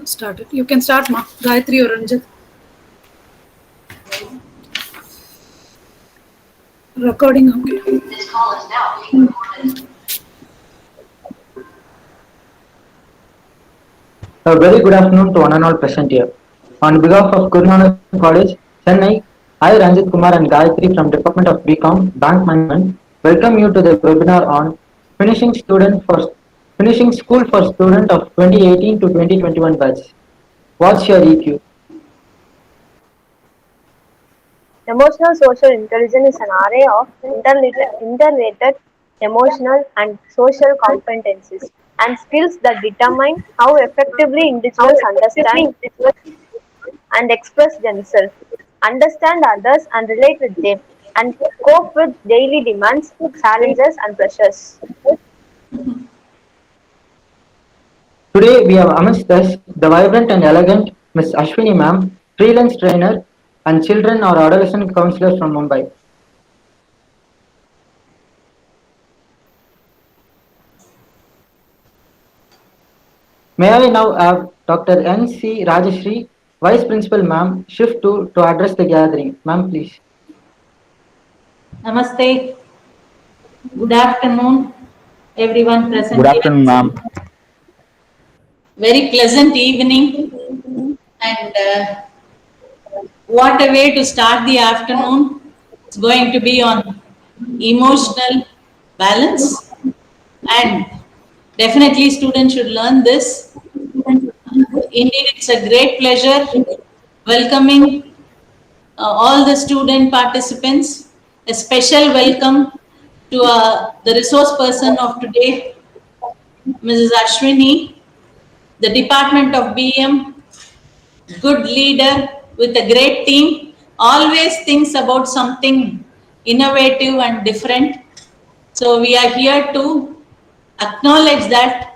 started. You can start, Ma. Gayatri or Ranjit. Recording, okay. This call is now being recorded. A very good afternoon to one and all present here. On behalf of Guru Nanak College, Chennai, I, Ranjit Kumar and Gayatri from Department of BCom, Bank Management, welcome you to the webinar on finishing school for student of 2018 to 2021 batch. What's your EQ? Emotional social intelligence is an array of interrelated emotional and social competencies and skills that determine how effectively individuals understand and express themselves, understand others and relate with them, and cope with daily demands, challenges, and pressures. Today we have amidst us the vibrant and elegant Miss Ashwini ma'am, freelance trainer and children or adolescent counselor from Mumbai. May I now have Dr. N.C. Rajashri, Vice Principal Ma'am, shift to address the gathering. Ma'am, please. Namaste. Good afternoon, everyone present. Good afternoon, ma'am. Very pleasant evening, and what a way to start the afternoon. It's going to be on emotional balance, and definitely students should learn this. Indeed, it's a great pleasure welcoming all the student participants. A special welcome to the resource person of today, Mrs. Ashwini, the Department of BM, good leader with a great team, always thinks about something innovative and different. So we are here to acknowledge that.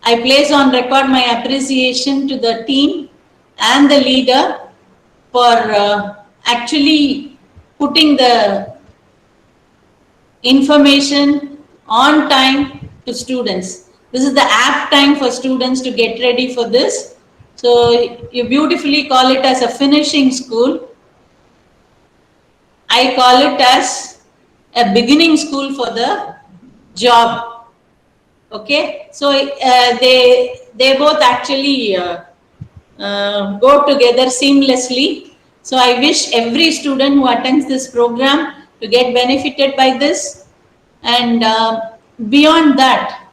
I place on record my appreciation to the team and the leader for actually putting the information on time to students. This is the apt time for students to get ready for this. So you beautifully call it as a finishing school. I call it as a beginning school for the job. Okay, so they both actually go together seamlessly. So I wish every student who attends this program to get benefited by this, and beyond that,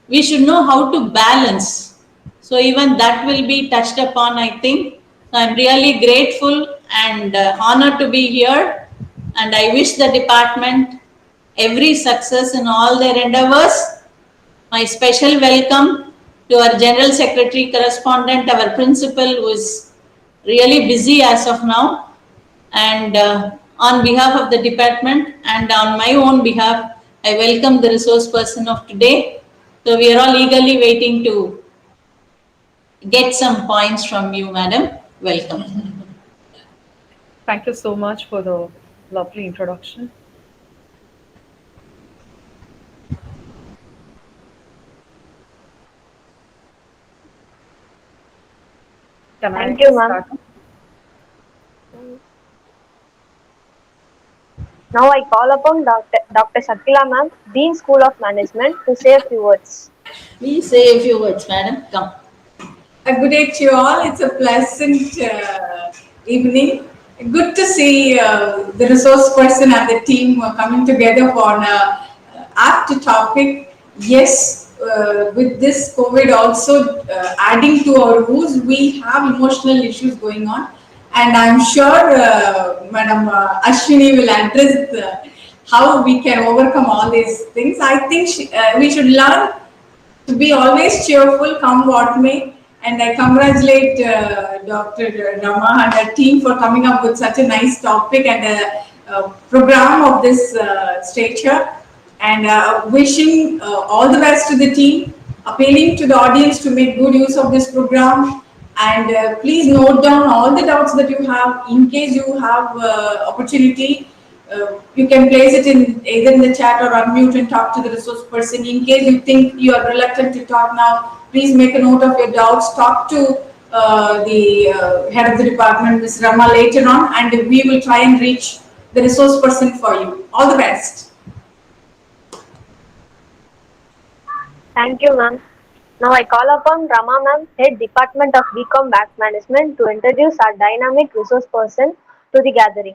we should know how to balance. So even that will be touched upon, I think. So I'm really grateful and honored to be here, and I wish the department every success in all their endeavors. My special welcome to our General Secretary Correspondent, our Principal, who is really busy as of now. And on behalf of the department and on my own behalf, I welcome the resource person of today. So we are all eagerly waiting to get some points from you, madam. Welcome. Thank you so much for the lovely introduction. Thank you, ma'am. Now I call upon Dr. Shakila ma'am, Dean School of Management, to say a few words. Please say a few words, madam. Come. Good day to you all. It's a pleasant evening. Good to see the resource person and the team coming together for an apt topic. Yes, with this COVID also adding to our rules, we have emotional issues going on. And I'm sure Madam Ashwini will address how we can overcome all these things. I think we should learn to be always cheerful, come what may. And I congratulate Dr. Rama and her team for coming up with such a nice topic and a program of this stature. And wishing all the best to the team, appealing to the audience to make good use of this program. And please note down all the doubts that you have. In case you have opportunity, you can place it in either in the chat or unmute and talk to the resource person. In case you think you are reluctant to talk now, Please make a note of your doubts. Talk to the head of the department, Ms. Rama, later on, and we will try and reach the resource person for you. All the best. Thank you, ma'am. Now I call upon Rama ma'am, Head Department of BCom Bank Management, to introduce our dynamic resource person to the gathering.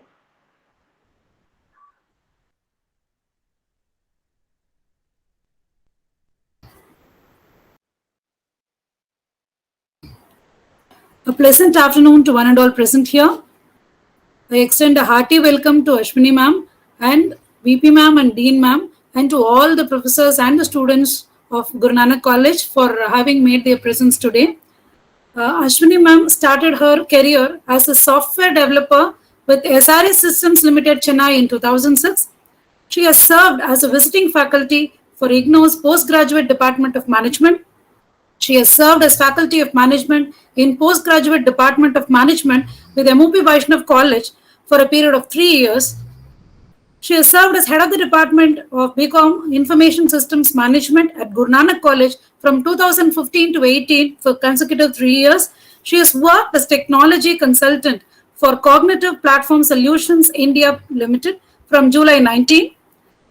A pleasant afternoon to one and all present here. I extend a hearty welcome to Ashwini ma'am and VP ma'am and Dean ma'am, and to all the professors and the students of Guru Nanak College for having made their presence today. Ashwini ma'am started her career as a software developer with SRE Systems Limited, Chennai in 2006. She has served as a visiting faculty for IGNOU's Postgraduate Department of Management. She has served as Faculty of Management in Postgraduate Department of Management with MOP Vaishnav College for a period of 3 years. She has served as Head of the Department of BCom Information Systems Management at Guru Nanak College from 2015 to 18 for consecutive 3 years. She has worked as Technology Consultant for Cognitive Platform Solutions India Limited from July 19.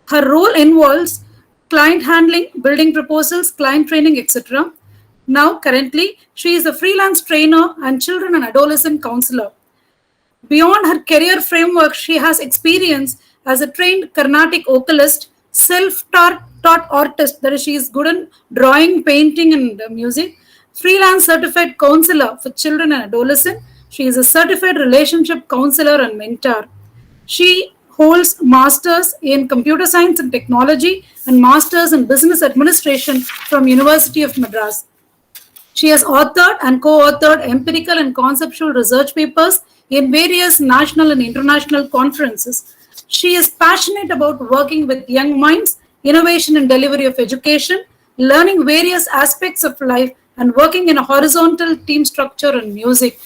Her role involves client handling, building proposals, client training, etc. Now, currently, she is a freelance trainer and children and adolescent counselor. Beyond her career framework, she has experience as a trained Carnatic vocalist, self-taught artist, that is, she is good in drawing, painting, and music, freelance certified counselor for children and adolescents. She is a certified relationship counselor and mentor. She holds masters in computer science and technology and masters in business administration from University of Madras. She has authored and co-authored empirical and conceptual research papers in various national and international conferences. She is passionate about working with young minds, innovation and delivery of education, learning various aspects of life, and working in a horizontal team structure and music.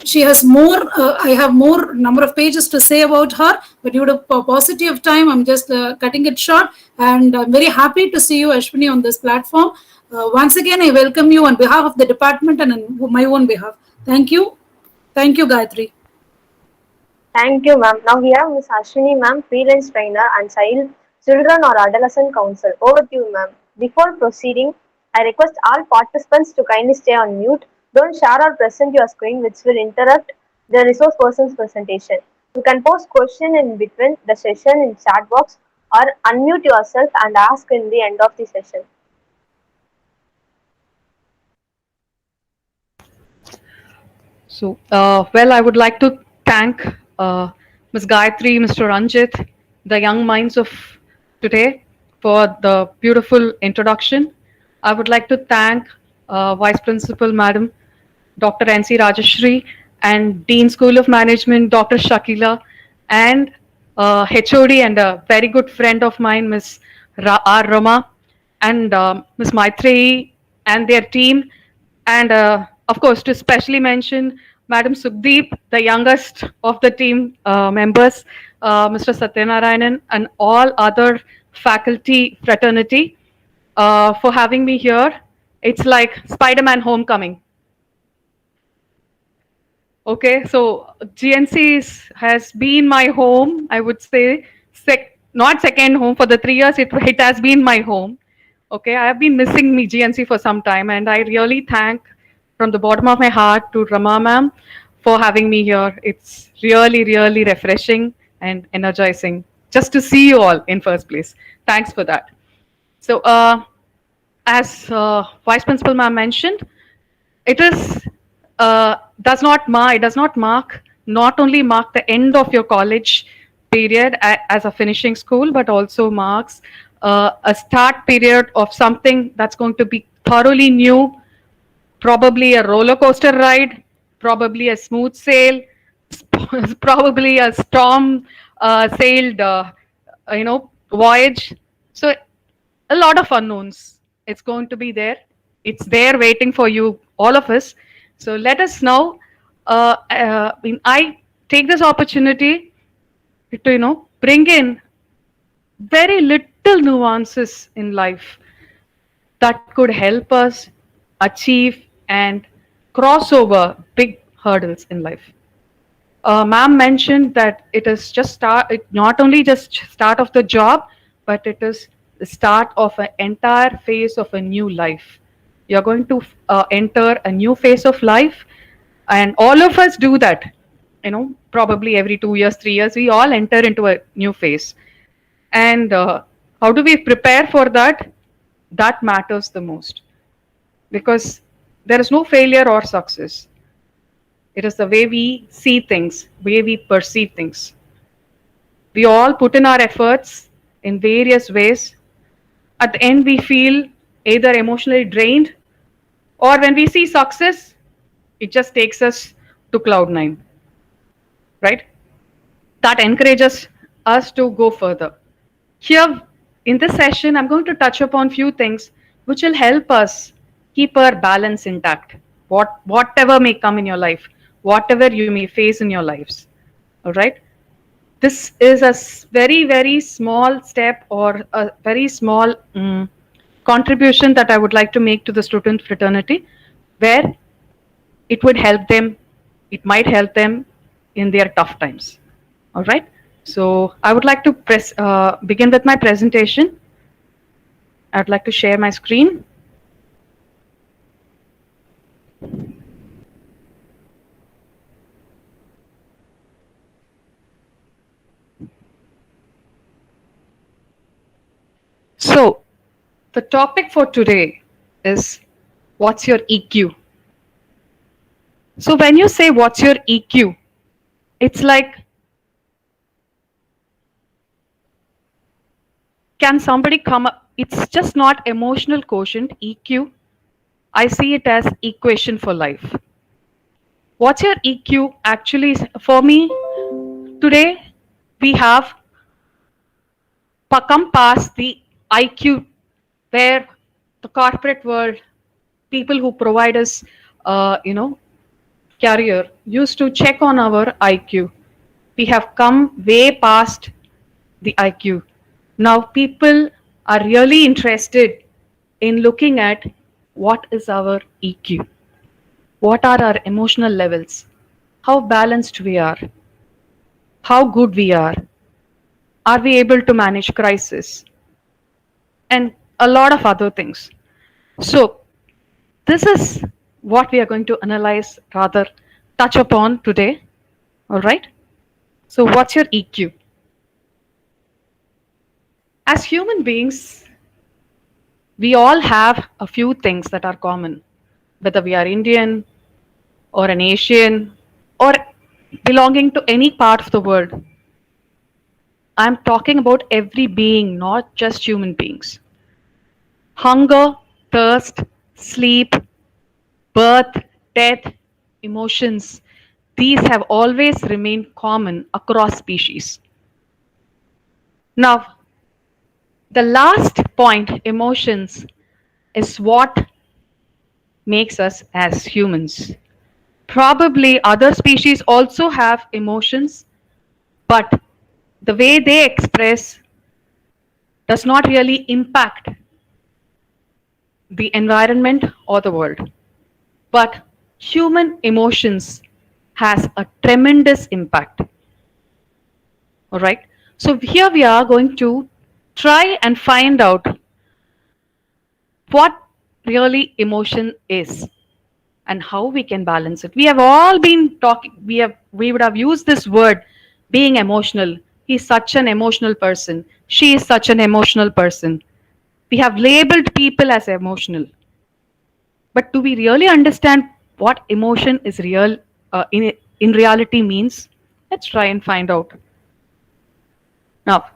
She has more, I have more number of pages to say about her, but due to paucity of time, I'm just cutting it short. And I'm very happy to see you, Ashwini, on this platform. Once again, I welcome you on behalf of the department and on my own behalf. Thank you. Thank you, Gayatri. Thank you, ma'am. Now we have Ms. Ashwini ma'am, freelance trainer and child, children or adolescent counsel. Over to you, ma'am. Before proceeding, I request all participants to kindly stay on mute. Don't share or present your screen, which will interrupt the resource person's presentation. You can post question in between the session in chat box or unmute yourself and ask in the end of the session. So, well, I would like to thank Ms. Gayatri, Mr. Ranjit, the young minds of today for the beautiful introduction. I would like to thank Vice Principal Madam Dr. N.C. Rajashri and Dean School of Management, Dr. Shakila, and HOD and a very good friend of mine, Ms. R. Rama, and Ms. Maitreyi and their team. And of course, to specially mention Madam Sukhdeep, the youngest of the team members, Mr. Satyanarayanan, and all other faculty fraternity for having me here. It's like Spider-Man Homecoming. Okay, so GNC has been my home, I would say, not second home for the 3 years, it has been my home. Okay, I have been missing me GNC for some time, and I really thank from the bottom of my heart to Rama ma'am for having me here. It's really, really refreshing and energizing just to see you all in first place. Thanks for that. So, as Vice Principal ma'am mentioned, it is does not mark not only mark the end of your college period as a finishing school, but also marks a start period of something that's going to be thoroughly new, probably a roller coaster ride, probably a smooth sail, probably a storm sailed voyage. So a lot of unknowns. It's going to be there. It's there waiting for you, all of us. So let us now. I take this opportunity to bring in very little nuances in life that could help us achieve and cross over big hurdles in life. Ma'am mentioned that it is just it not only just start of the job, but it is the start of an entire phase of a new life. You're going to enter a new phase of life, and all of us do that. Probably every 2 years, 3 years, we all enter into a new phase. And how do we prepare for that? That matters the most, because there is no failure or success. It is the way we see things, way we perceive things. We all put in our efforts in various ways. At the end, we feel either emotionally drained, or when we see success, it just takes us to cloud nine, right? That encourages us to go further. Here in this session, I'm going to touch upon few things which will help us keep our balance intact. Whatever may come in your life, whatever you may face in your lives. All right. This is a very, very small step, or a very small contribution that I would like to make to the student fraternity, where it would help them, it might help them in their tough times. All right. So I would like to begin with my presentation. I would like to share my screen. So the topic for today is, what's your EQ? So when you say what's your EQ, it's like, can somebody come up? It's just not emotional quotient, EQ. I see it as equation for life. What's your EQ? Actually, for me, today we have come past the IQ, where the corporate world, people who provide us, career, used to check on our IQ. We have come way past the IQ. Now people are really interested in looking at what is our EQ, what are our emotional levels, how balanced we are, how good we are we able to manage crisis, and a lot of other things. So this is what we are going to analyze, rather touch upon today. All right. So what's your EQ? As human beings, we all have a few things that are common, whether we are Indian or an Asian or belonging to any part of the world. I'm talking about every being, not just human beings. Hunger, thirst, sleep, birth, death, emotions, these have always remained common across species. Now, the last point, emotions, is what makes us as humans. Probably other species also have emotions, but the way they express does not really impact the environment or the world. But human emotions has a tremendous impact. All right. So here we are going to try and find out what really emotion is and how we can balance it. We have all been talking, we would have used this word, being emotional. He's such an emotional person. She is such an emotional person. We have labeled people as emotional. But do we really understand what emotion is in reality means? Let's try and find out. Now,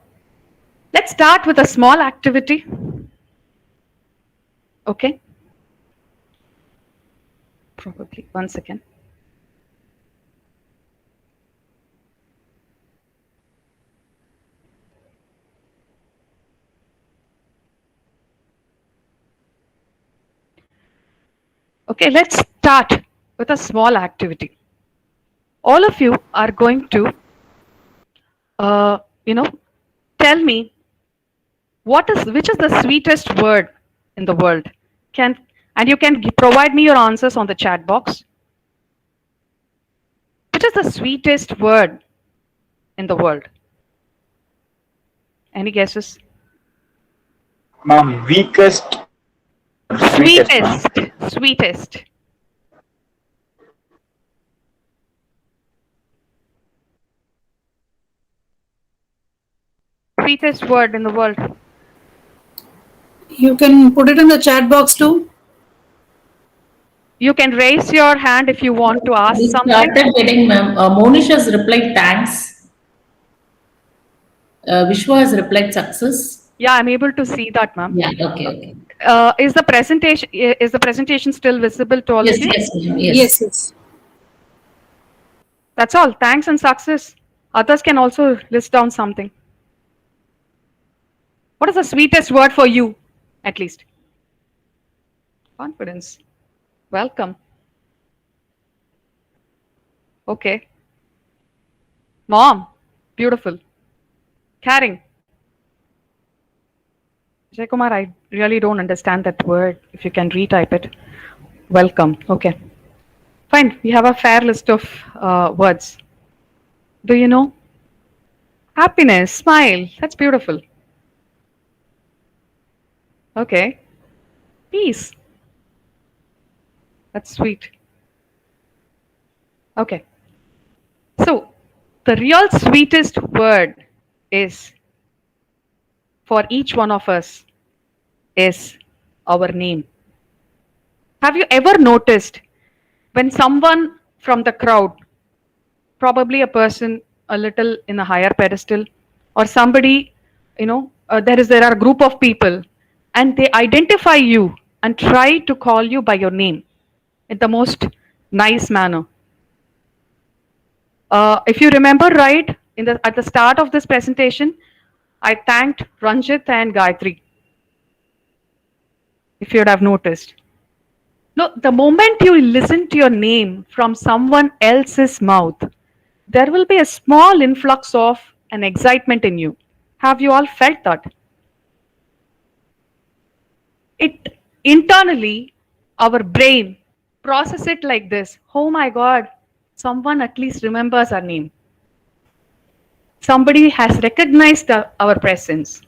let's start with a small activity. Okay. Probably 1 second. Okay, let's start with a small activity. All of you are going to, tell me which is the sweetest word in the world. And you can provide me your answers on the chat box. Which is the sweetest word in the world? Any guesses? Ma'am, weakest or sweetest, ma'am? Sweetest. Sweetest word in the world. You can put it in the chat box too. You can raise your hand if you want to ask We something. started getting, ma'am. Monish has replied thanks. Vishwa has replied success. Yeah, I'm able to see that, ma'am. Yeah, okay. Is the presentation still visible to all Yes, of you? yes, ma'am. Yes. That's all. Thanks and success. Others can also list down something. What is the sweetest word for you, at least? Confidence. Welcome. Okay. Mom. Beautiful. Caring. Jay Kumar, I really don't understand that word. If you can retype it. Welcome. Okay. Fine. We have a fair list of words. Do you know? Happiness. Smile. That's beautiful. Okay. Peace. That's sweet. Okay. So, the real sweetest word is for each one of us is our name. Have you ever noticed when someone from the crowd, probably a person a little in a higher pedestal, or somebody, there are a group of people, and they identify you and try to call you by your name in the most nice manner? If you remember right, at the start of this presentation, I thanked Ranjit and Gayatri. If you would have noticed. No, the moment you listen to your name from someone else's mouth, there will be a small influx of an excitement in you. Have you all felt that? It internally, our brain process it like this. Oh my God, someone at least remembers our name. Somebody has recognized our presence.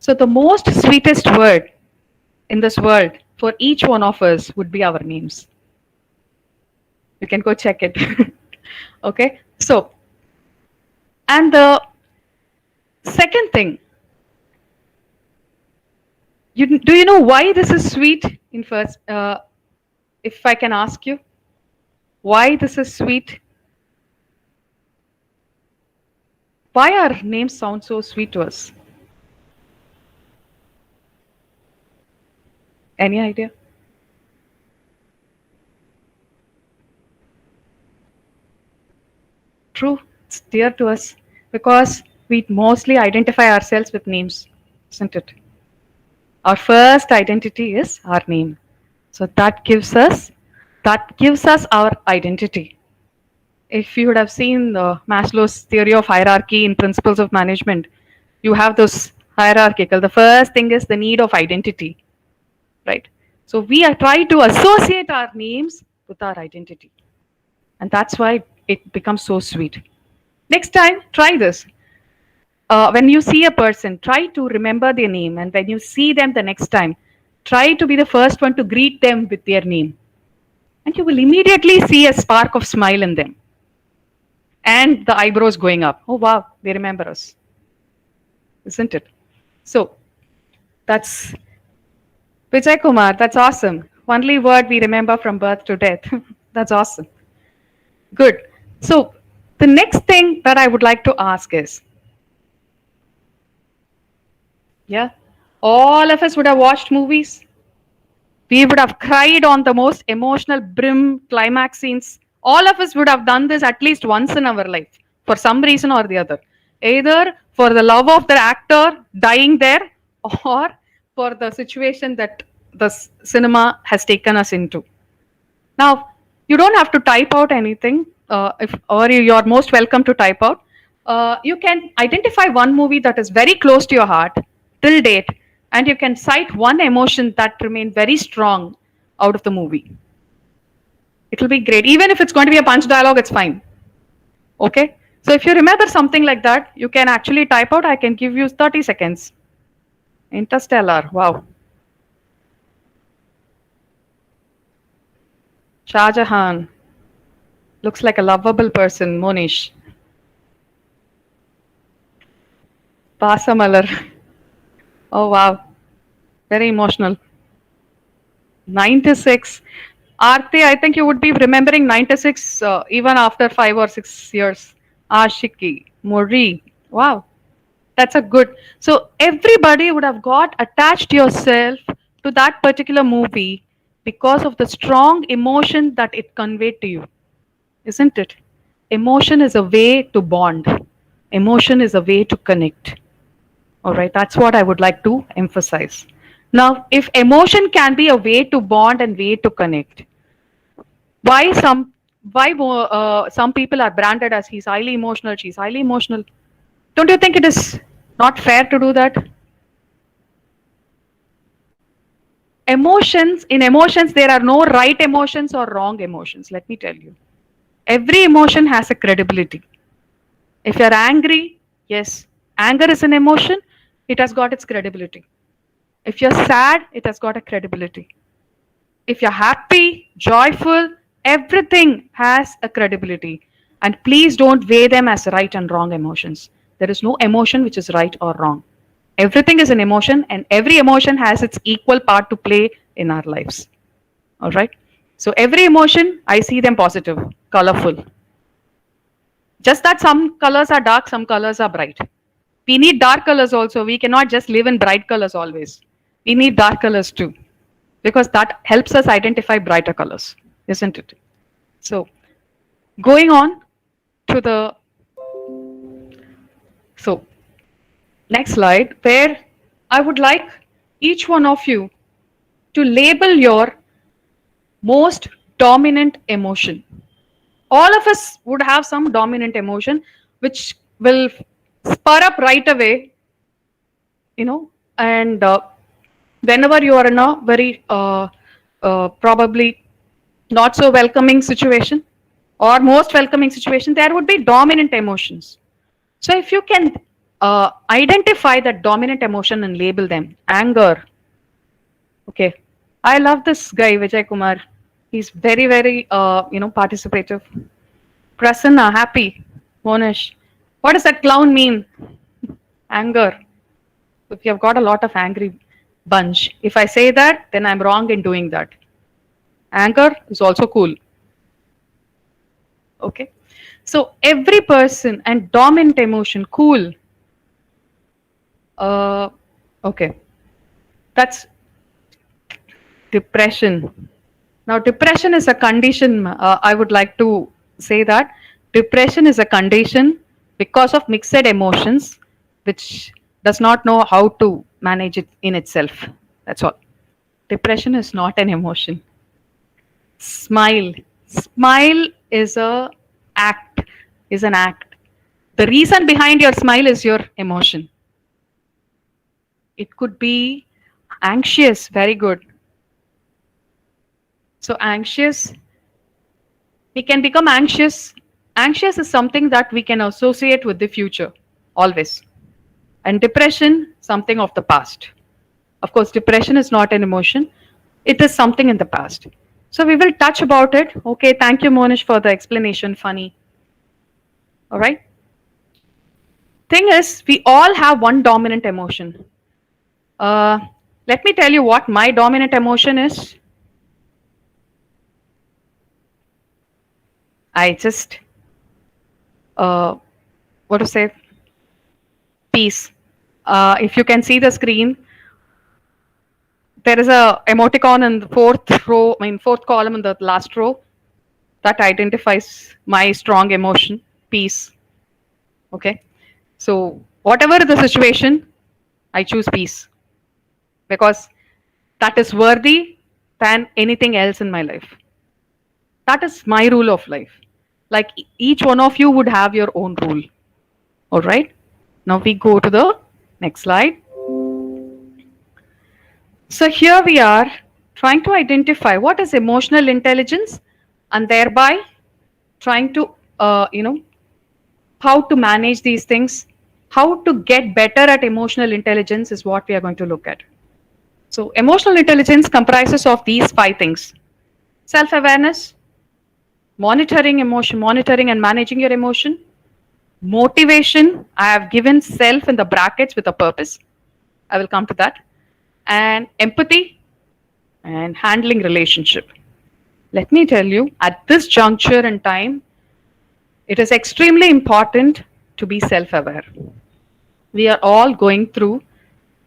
So the most sweetest word in this world for each one of us would be our names. You can go check it. Okay. So, and the second thing, do you know why this is sweet? If I can ask you, why this is sweet? Why our names sound so sweet to us? Any idea? True, it's dear to us because we mostly identify ourselves with names, isn't it? Our first identity is our name. So that gives us our identity. If you would have seen Maslow's theory of hierarchy in Principles of Management, you have those hierarchical. The first thing is the need of identity, right? So we try to associate our names with our identity. And that's why it becomes so sweet. Next time, try this. When you see a person, try to remember their name. And when you see them the next time, try to be the first one to greet them with their name. And you will immediately see a spark of smile in them. And the eyebrows going up. Oh, wow, they remember us. Isn't it? So, that's Vijay Kumar. That's awesome. Only word we remember from birth to death. That's awesome. Good. So, the next thing that I would like to ask is, all of us would have watched movies. We would have cried on the most emotional brim climax scenes. All of us would have done this at least once in our life for some reason or the other. Either for the love of the actor dying there or for the situation that the cinema has taken us into. Now, you don't have to type out anything, you're most welcome to type out. You can identify one movie that is very close to your heart till date, and you can cite one emotion that remained very strong out of the movie. It will be great. Even if it's going to be a punch dialogue, it's fine. Okay? So if you remember something like that, you can actually type out. I can give you 30 seconds. Interstellar. Wow. Shah Jahan. Looks like a lovable person. Monish. Pasamalar. Oh, wow. Very emotional. 96. Aarti, I think you would be remembering 96 even after 5 or 6 years. Ashiki. Muri. Wow. That's a good. So everybody would have got attached yourself to that particular movie because of the strong emotion that it conveyed to you, isn't it? Emotion is a way to bond. Emotion is a way to connect. All right, that's what I would like to emphasize. Now, if emotion can be a way to bond and way to connect, why some people are branded as he's highly emotional, she's highly emotional? Don't you think it is not fair to do that? In emotions, there are no right emotions or wrong emotions. Let me tell you. Every emotion has a credibility. If you're angry, yes, anger is an emotion, it has got its credibility. If you're sad, it has got a credibility. If you're happy, joyful, everything has a credibility. And please don't weigh them as right and wrong emotions. There is no emotion which is right or wrong. Everything is an emotion, and every emotion has its equal part to play in our lives. All right? So every emotion, I see them positive, colorful. Just that some colors are dark, some colors are bright. We need dark colors also. We cannot just live in bright colors always. We need dark colors too, because that helps us identify brighter colors, isn't it? So going on to the next slide, where I would like each one of you to label your most dominant emotion. All of us would have some dominant emotion which will spur up right away, and whenever you are in a very probably not so welcoming situation or most welcoming situation, there would be dominant emotions. So if you can identify that dominant emotion and label them. Anger. Okay. I love this guy, Vijay Kumar. He's very, very, participative. Prasanna, happy. Monish. What does that clown mean? Anger. If you have got a lot of angry bunch, if I say that, then I'm wrong in doing that. Anger is also cool. Okay. So every person and dominant emotion, cool. Okay. That's depression. Now, depression is a condition. I would like to say that depression is a condition because of mixed emotions, which does not know how to manage it in itself. That's all. Depression is not an emotion. Smile. Smile is an act. The reason behind your smile is your emotion. It could be anxious. Very good. So anxious, we can become anxious. Anxious is something that we can associate with the future, always. And depression, something of the past. Of course, depression is not an emotion. It is something in the past. So we will touch about it. Okay, thank you, Monish, for the explanation. Funny. All right. Thing is, we all have one dominant emotion. Let me tell you what my dominant emotion is. I just, what to say, peace. If you can see the screen, there is a emoticon in the fourth column in the last row that identifies my strong emotion, peace. Okay. So whatever the situation, I choose peace because that is worthy than anything else in my life. That is my rule of life. Like each one of you would have your own rule. All right. Now we go to the next slide. So here we are trying to identify what is emotional intelligence, and thereby trying to, how to manage these things, how to get better at emotional intelligence is what we are going to look at. So, emotional intelligence comprises of these 5 things: self awareness, monitoring and managing your emotion, motivation. I have given self in the brackets with a purpose. I will come to that. And empathy and handling relationship. Let me tell you, at this juncture in time, it is extremely important to be self aware. We are all going through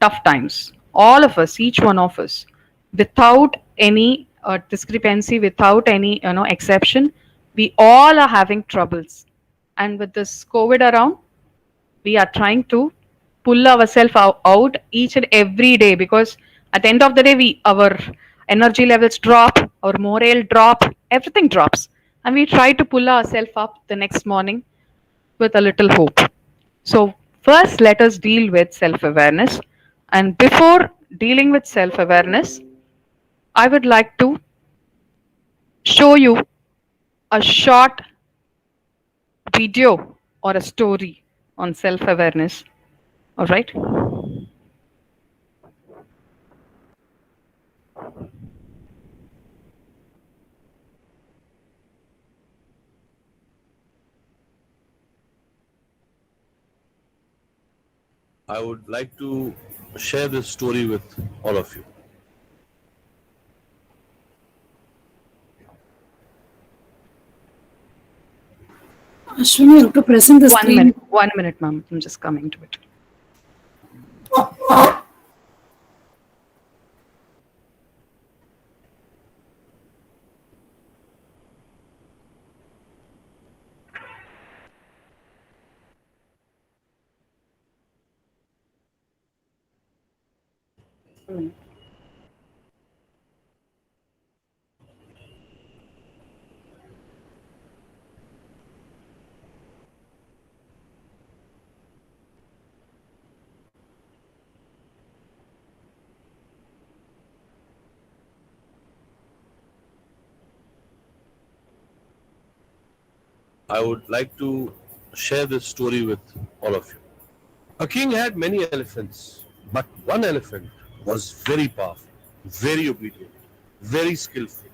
tough times. All of us, each one of us, without any discrepancy, without any exception, we all are having troubles. And with this COVID around, we are trying to pull ourselves out each and every day, because at the end of the day, our energy levels drop, our morale drop, everything drops, and we try to pull ourselves up the next morning with a little hope. So, first, let us deal with self awareness. And before dealing with self awareness, I would like to show you a short video or a story on self awareness. All right. I would like to share this story with all of you. Ashwini, you have to present the screen. 1 minute, ma'am. I'm just coming to it. I would like to share this story with all of you. A king had many elephants, but one elephant was very powerful, very obedient, very skillful,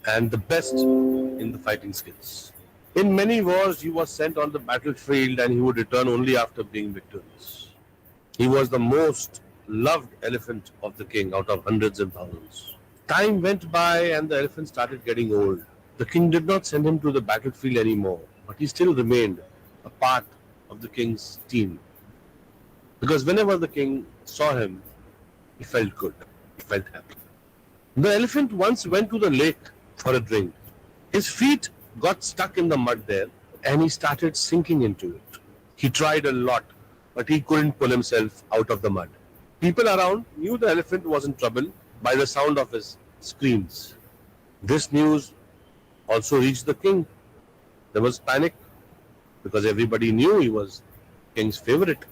and the best in the fighting skills. In many wars, he was sent on the battlefield and he would return only after being victorious. He was the most loved elephant of the king out of hundreds and thousands. Time went by and the elephant started getting old. The king did not send him to the battlefield anymore, but he still remained a part of the king's team. Because whenever the king saw him, he felt good, he felt happy. The elephant once went to the lake for a drink. His feet got stuck in the mud there and he started sinking into it. He tried a lot, but he couldn't pull himself out of the mud. People around knew the elephant was in trouble by the sound of his screams. This news also reached the king. There was panic because everybody knew he was king's favorite.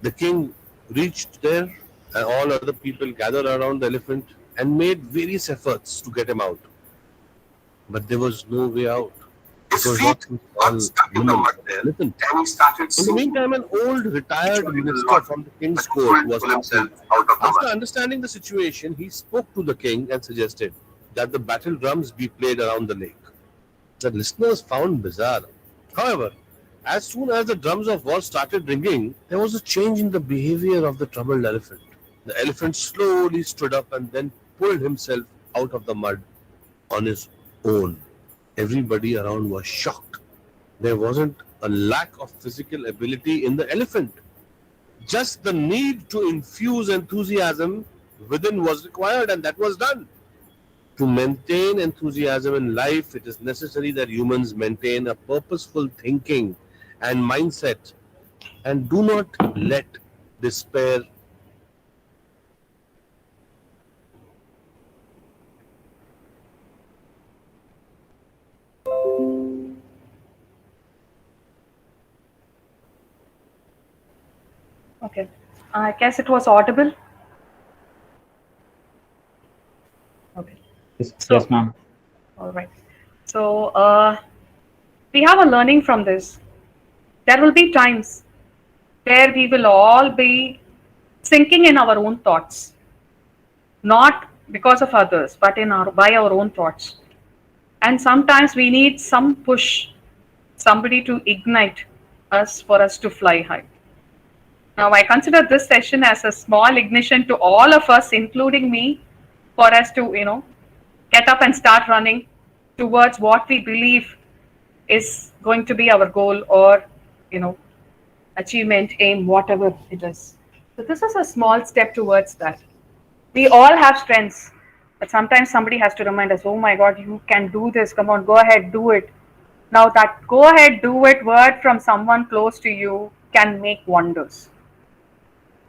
The king reached there and all other people gathered around the elephant and made various efforts to get him out. But there was no way out. It was not all human. Listen. In the meantime, an old retired minister from the king's court was present. After understanding the situation, he spoke to the king and suggested that the battle drums be played around the lake. The listeners found bizarre. However, as soon as the drums of war started ringing, there was a change in the behavior of the troubled elephant. The elephant slowly stood up and then pulled himself out of the mud on his own. Everybody around was shocked. There wasn't a lack of physical ability in the elephant. Just the need to infuse enthusiasm within was required, and that was done. To maintain enthusiasm in life, it is necessary that humans maintain a purposeful thinking and mindset and do not let despair Okay. I guess it was audible. Yes, ma'am. All right. So we have a learning from this. There will be times where we will all be sinking in our own thoughts, not because of others, but in our by our own thoughts. And sometimes we need some push, somebody to ignite us for us to fly high. Now, I consider this session as a small ignition to all of us, including me, for us to, get up and start running towards what we believe is going to be our goal or, achievement, aim, whatever it is. So this is a small step towards that. We all have strengths, but sometimes somebody has to remind us, oh my God, you can do this. Come on, go ahead, do it. Now that go ahead, do it word from someone close to you can make wonders.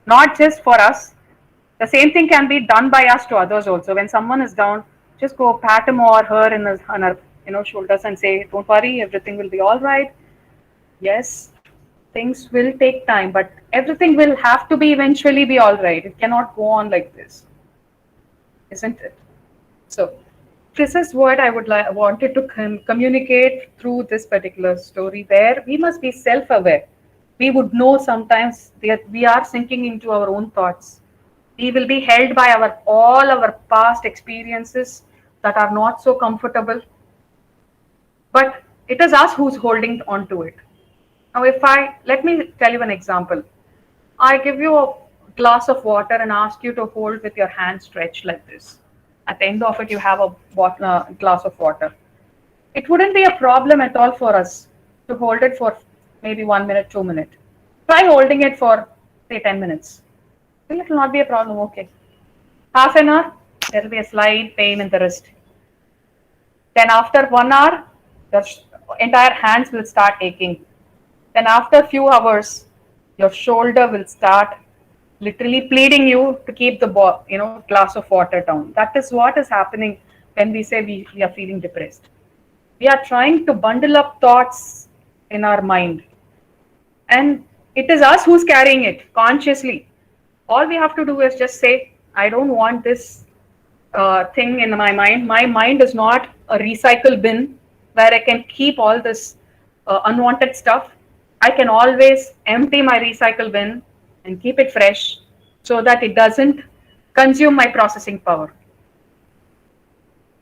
Not just for us. The same thing can be done by us to others also. When someone is down, just go pat him or her on her shoulders and say, don't worry, everything will be all right. Yes, things will take time, but everything will have to be eventually be all right. It cannot go on like this, isn't it? So this is what I wanted to communicate through this particular story, where we must be self-aware. We would know sometimes that we are sinking into our own thoughts. We will be held by all our past experiences that are not so comfortable, but it is us who's holding on to it. Now, let me tell you an example. I give you a glass of water and ask you to hold with your hand stretched like this. At the end of it, you have a glass of water. It wouldn't be a problem at all for us to hold it for maybe 1 minute, 2 minutes. Try holding it for, say, 10 minutes. It will not be a problem, okay. Half an hour, there will be a slight pain in the wrist. Then after 1 hour, your entire hands will start aching. Then after a few hours, your shoulder will start literally pleading you to keep the glass of water down. That is what is happening when we say we are feeling depressed. We are trying to bundle up thoughts in our mind. And it is us who's carrying it consciously. All we have to do is just say, I don't want this thing in my mind. My mind is not a recycle bin where I can keep all this unwanted stuff. I can always empty my recycle bin and keep it fresh so that it doesn't consume my processing power.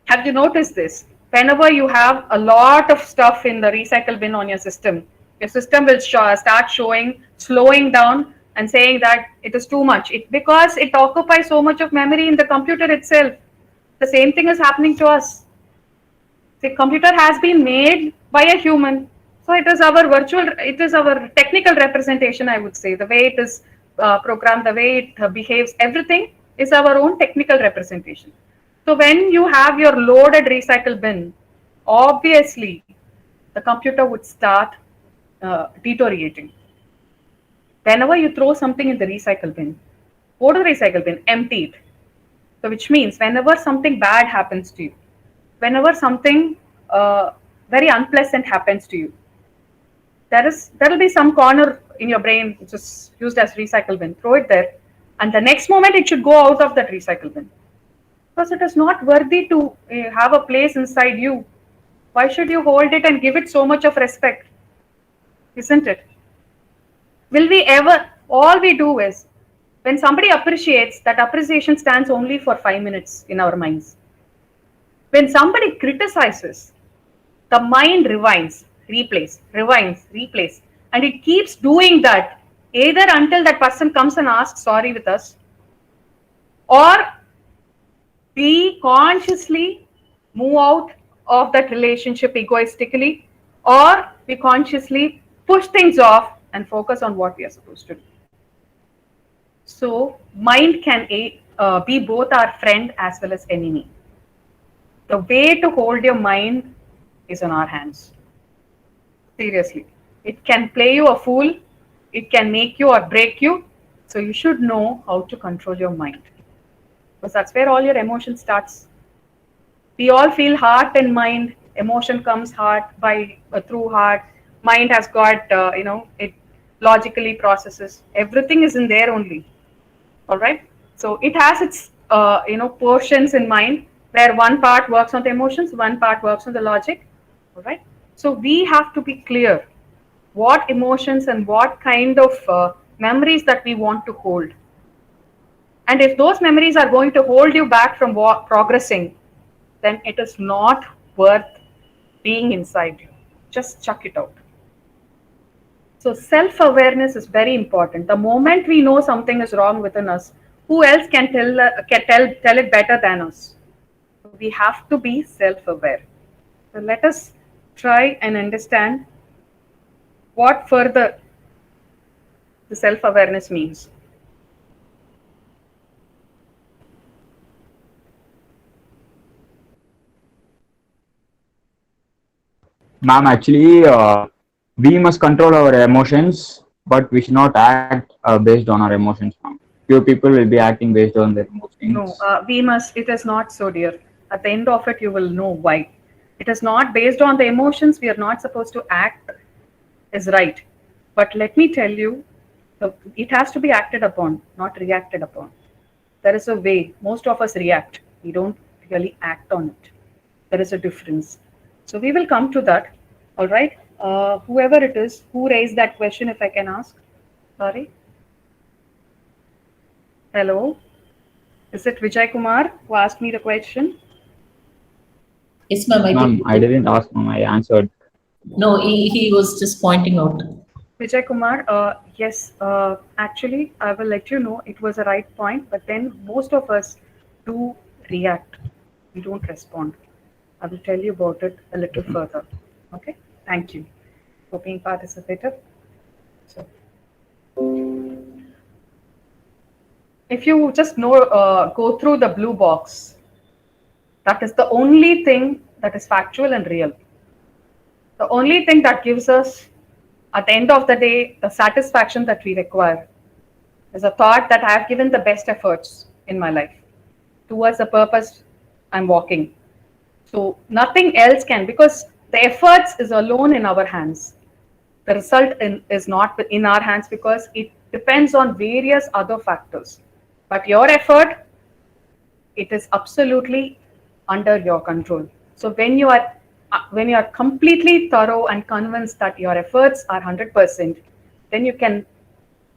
Have you noticed this? Whenever you have a lot of stuff in the recycle bin on your system will start slowing down and saying that it is too much. Because it occupies so much of memory in the computer itself. The same thing is happening to us. The computer has been made by a human. So it is our technical representation, I would say. The way it is programmed, the way it behaves, everything is our own technical representation. So when you have your loaded recycle bin, obviously the computer would start deteriorating. Whenever you throw something in the recycle bin, go to the recycle bin, empty it. So which means whenever something bad happens to you, whenever something very unpleasant happens to you, there will be some corner in your brain which is used as recycle bin. Throw it there, and the next moment it should go out of that recycle bin, because it is not worthy to have a place inside you. Why should you hold it and give it so much of respect? Isn't it? Will we ever? All we do is, when somebody appreciates, that appreciation stands only for 5 minutes in our minds. When somebody criticizes, the mind rewinds, replays, and it keeps doing that either until that person comes and asks sorry with us, or we consciously move out of that relationship egoistically, or we consciously push things off and focus on what we are supposed to do. So mind can be both our friend as well as enemy. The way to hold your mind is on our hands. Seriously. It can play you a fool. It can make you or break you. So you should know how to control your mind. Because that's where all your emotion starts. We all feel heart and mind. Emotion comes through heart. Mind has got, it logically processes. Everything is in there only. All right. So it has its, portions in mind. where one part works on the emotions, one part works on the logic. All right. So we have to be clear what emotions and what kind of memories that we want to hold. And if those memories are going to hold you back from progressing, then it is not worth being inside you. Just chuck it out. So self-awareness is very important. The moment we know something is wrong within us, who else can tell it better than us? We have to be self-aware. So let us try and understand what further the self-awareness means. Ma'am, actually, we must control our emotions, but we should not act based on our emotions, ma'am. Few people will be acting based on their emotions. No, it is not so, dear. At the end of it, you will know why. It is not based on the emotions. We are not supposed to act is right. But let me tell you, it has to be acted upon, not reacted upon. There is a way. Most of us react. We don't really act on it. There is a difference. So we will come to that. All right. Whoever it is, who raised that question, if I can ask. Sorry. Hello. Is it Vijay Kumar who asked me the question? Yes, ma'am. Ma'am, I didn't ask, ma'am. I answered. No, he was just pointing out. Vijay Kumar, yes, actually, I will let you know it was a right point, but then most of us do react. We don't respond. I will tell you about it a little further. Okay, thank you for being participative. So, if you just go through the blue box, that is the only thing that is factual and real. The only thing that gives us, at the end of the day, the satisfaction that we require is a thought that I have given the best efforts in my life towards the purpose I'm walking. So nothing else can, because the efforts is alone in our hands. The result is not in our hands because it depends on various other factors. But your effort, it is absolutely under your control. So when you are completely thorough and convinced that your efforts are 100%, then you can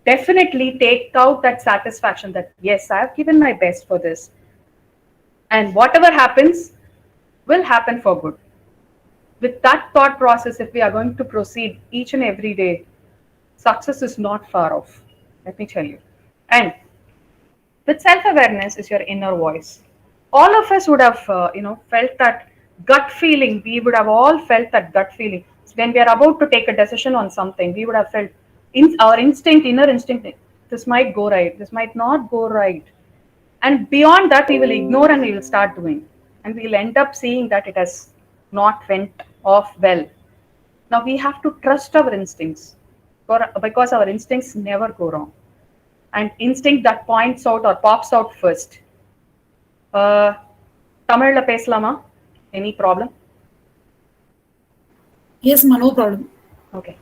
definitely take out that satisfaction that yes, I have given my best for this, and whatever happens will happen for good. With that thought process, if we are going to proceed each and every day, success is not far off, let me tell you. And with self-awareness is your inner voice. All of us would have felt that gut feeling. We would have all felt that gut feeling when we are about to take a decision on something. We would have felt our instinct, inner instinct, this might go right, this might not go right, and beyond that we will ignore and we will start doing, and we will end up seeing that it has not went off well. Now we have to trust our instincts, because our instincts never go wrong. And instinct that points out or pops out first. Tamil la pesalama? Any problem? Yes, ma, no problem. Okay.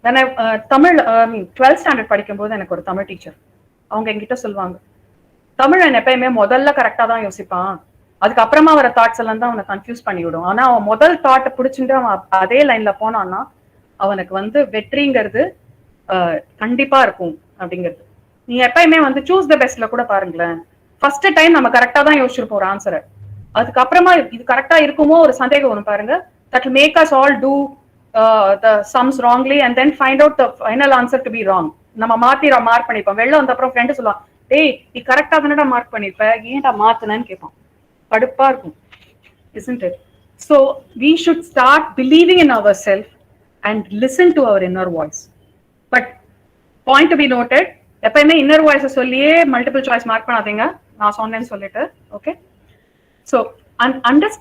When Tamil, 12th standard படிக்கும்போது எனக்கு ஒரு Tamil teacher, அவங்க என்கிட்ட சொல்லுவாங்க, தமிழன் எப்பயுமே முதல்ல கரெக்டா தான் யோசிப்பான், அதுக்கப்புறமா வர தாட்ஸ் எல்லாம் தான் அவனை கன்ஃபியூஸ் பண்ணி விடும். ஆனா அவன் முதல் தாட்டை பிடிச்சிட்டு அவன் அதே லைன்ல போனான்னா அவனுக்கு வெற்றிங்கிறது கண்டிப்பா இருக்கும் அப்படிங்கிறது. நீ எப்பயுமே சூஸ் த பெஸ்ட்ல கூட பாருங்களேன், ஃபர்ஸ்ட் டைம் நம்ம கரெக்டா தான் யோசிச்சிருப்போம் ஒரு ஆன்சரை, அதுக்கப்புறமா இது கரெக்டா இருக்குமோ ஒரு சந்தேகம் வரும் பாருங்க. that will make us all do the sums wrongly and then find out the final answer to be wrong. நம்ம மாத்தி மார்க் பண்ணிப்போம். வெளில வந்த அப்புறம் ஃப்ரெண்டு சொல்லுவான், டேய் நீ கரெக்டா தானடா மார்க் பண்ணிருப்ப, ஏன்டா மாத்துனேன்னு கேட்பான். கடுப்பா இருக்கும், isn't it? So we should start believing in ourselves and listen to our inner voice. But point to be noted, எப்பயுமே இன்னர் வாய்ஸை சொல்லியே மல்டிபிள் சாய்ஸ் மார்க் பண்ணாதீங்க, நான் சொன்னேன்னு சொல்லிட்டு. Okay, so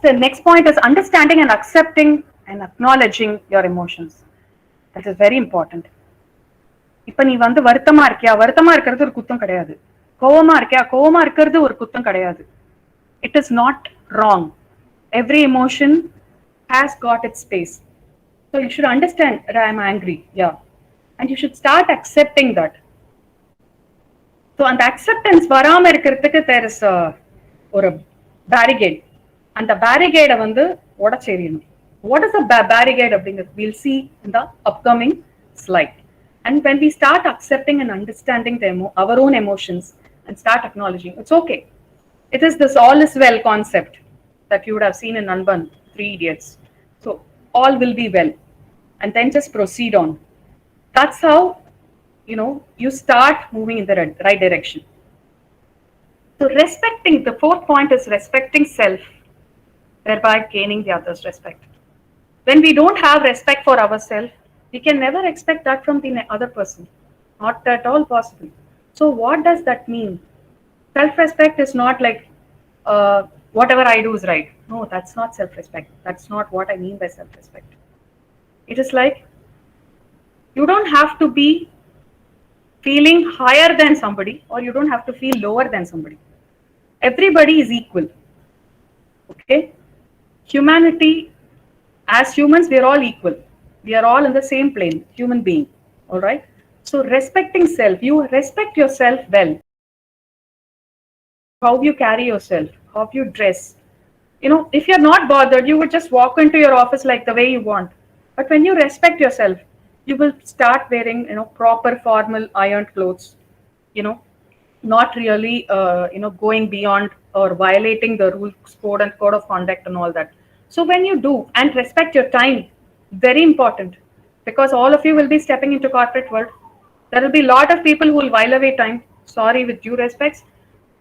the next point is understanding and accepting and acknowledging your emotions. That is very important. இப்ப நீ வருத்தமா இருக்கியா, வருத்தமா இருக்கிறது ஒரு குத்தம் கிடையாது. கோவமா இருக்கியா, கோவமா இருக்கிறது ஒரு குத்தம் கிடையாது. It is not wrong. Every emotion has got its space. So you should understand that I am angry, yeah, and you should start accepting that. So and acceptance varama irukkiradhukku there is ஒரு barricade, அந்த பேரிகேடை வந்து உடச்செறியணும். What is a barricade அப்படிங்கிறது we'll see in the upcoming slide. And when we start accepting and understanding our own emotions and start acknowledging, it's okay. It is this all is well concept that you would have seen in Nanban, 3 Idiots. So all will be well. And then just proceed on. That's how, you start moving in the right direction. So respecting, the fourth point is respecting self, thereby gaining the other's respect. When we don't have respect for ourselves, we can never expect that from the other person. Not at all possible. So what does that mean? Self-respect is not like whatever I do is right. No, that's not self-respect. That's not what I mean by self-respect. It is like you don't have to be feeling higher than somebody, or you don't have to feel lower than somebody. Everybody is equal. Okay? Humanity, as humans, we are all equal. We are all in the same plane, human being. All right? So respecting self, you respect yourself well. How you carry yourself, how you dress. If you're not bothered, you would just walk into your office like the way you want. But when you respect yourself, you will start wearing, proper formal ironed clothes, not really, going beyond or violating the rules, code of conduct and all that. So when you do and respect your time, very important, because all of you will be stepping into corporate world. There will be a lot of people who will while away time, sorry, with due respects,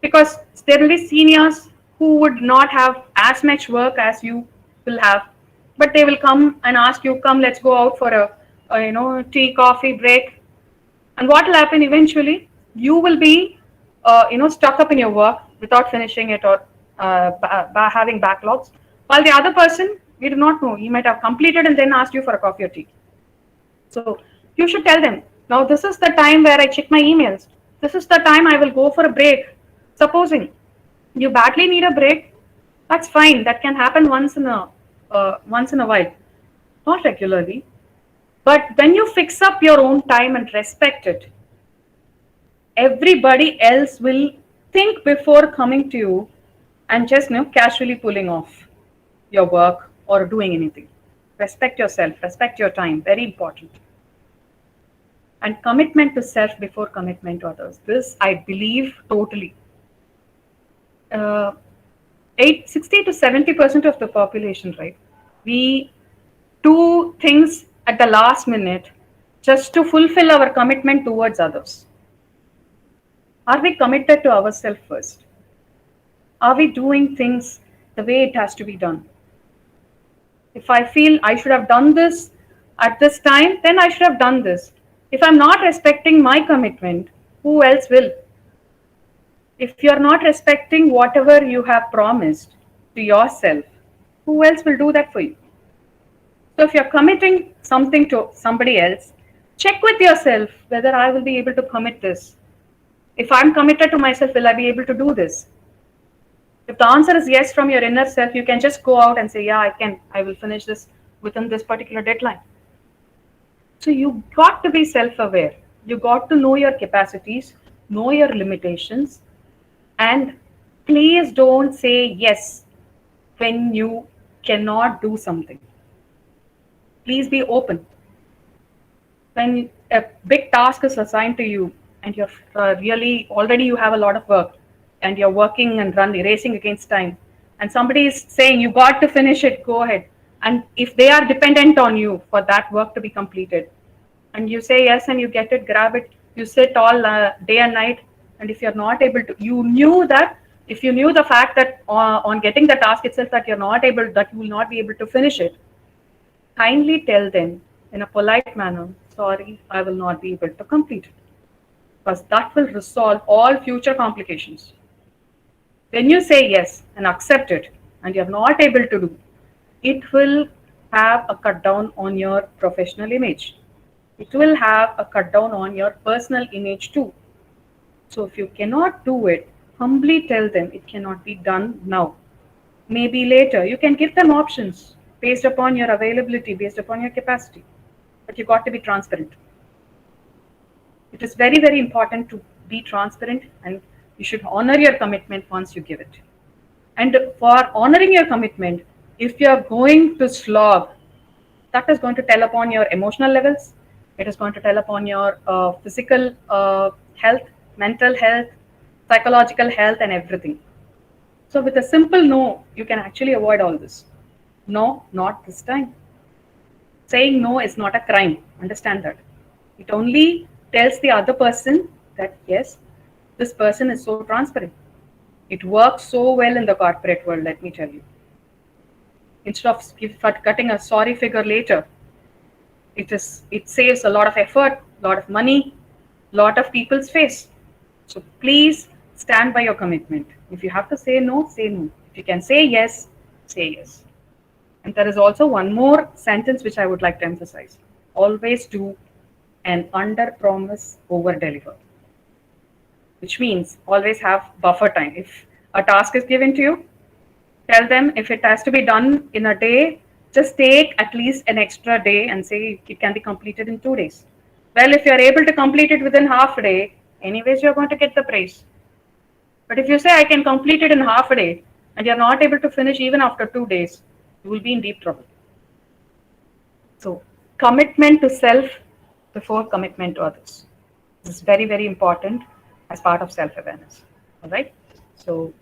because there will be seniors who would not have as much work as you will have, but they will come and ask you, come, let's go out for a tea, coffee break. And what will happen eventually? You will be, stuck up in your work without finishing it, or having backlogs. While the other person, we do not know, he might have completed and then asked you for a coffee or tea. So you should tell them, now this is the time where I check my emails. This is the time I will go for a break. Supposing you badly need a break, that's fine. That can happen once in a while, not regularly. But when you fix up your own time and respect it, everybody else will think before coming to you and just casually pulling off your work or doing anything. Respect yourself, respect your time, very important. And commitment to self before commitment to others. This I believe totally. 60 to 70% of the population, right? We do things at the last minute just to fulfill our commitment towards others. Are we committed to ourselves first? Are we doing things the way it has to be done? If I feel I should have done this at this time, then I should have done this. If I'm not respecting my commitment, who else will? If you're not respecting whatever you have promised to yourself, who else will do that for you? So if you're committing something to somebody else, check with yourself whether I will be able to commit this. If I'm committed to myself, will I be able to do this? If the answer is yes from your inner self, you can just go out and say, yeah, I will finish this within this particular deadline. So you got to be self-aware. You got to know your capacities, know your limitations, and please don't say yes when you cannot do something. Please be open. When a big task is assigned to you and you're really already you have a lot of work and you're working and racing against time, and somebody is saying you got to finish it, go ahead. And if they are dependent on you for that work to be completed, and you say yes and you get it, grab it, you sit all day and night, and if you're not able to, if you knew the fact that on getting the task itself that you will not be able to finish it, kindly tell them in a polite manner, sorry, I will not be able to complete it, because that will resolve all future complications. When you say yes and accept it and you're not able to do, it will have a cut down on your professional image. It will have a cut down on your personal image too. So if you cannot do it, humbly tell them it cannot be done now. Maybe later. You can give them options based upon your availability, based upon your capacity. But you got to be transparent. It is very, very important to be transparent, and you should honor your commitment once you give it. And for honoring your commitment, if you are going to slog, that is going to tell upon your emotional levels. It is going to tell upon your physical health, mental health, psychological health, and everything. So, with a simple no, you can actually avoid all this. No, not this time. Saying no is not a crime. Understand that. It only tells the other person that yes, this person is so transparent. It works so well in the corporate world, let me tell you. Instead of cutting a sorry figure later, it saves a lot of effort, a lot of money, lot of people's face. So please stand by your commitment. If you have to say no, say no. If you can say yes, say yes. And there is also one more sentence which I would like to emphasize. Always do an under promise, over deliver. Which means always have buffer time. If a task is given to you, tell them if it has to be done in a day, just take at least an extra day and say it can be completed in 2 days. Well, if you're able to complete it within half a day, anyways, you're going to get the praise. But if you say I can complete it in half a day and you're not able to finish even after 2 days, you will be in deep trouble. So, commitment to self before commitment to others. This is very, very important as part of self awareness. All right. So,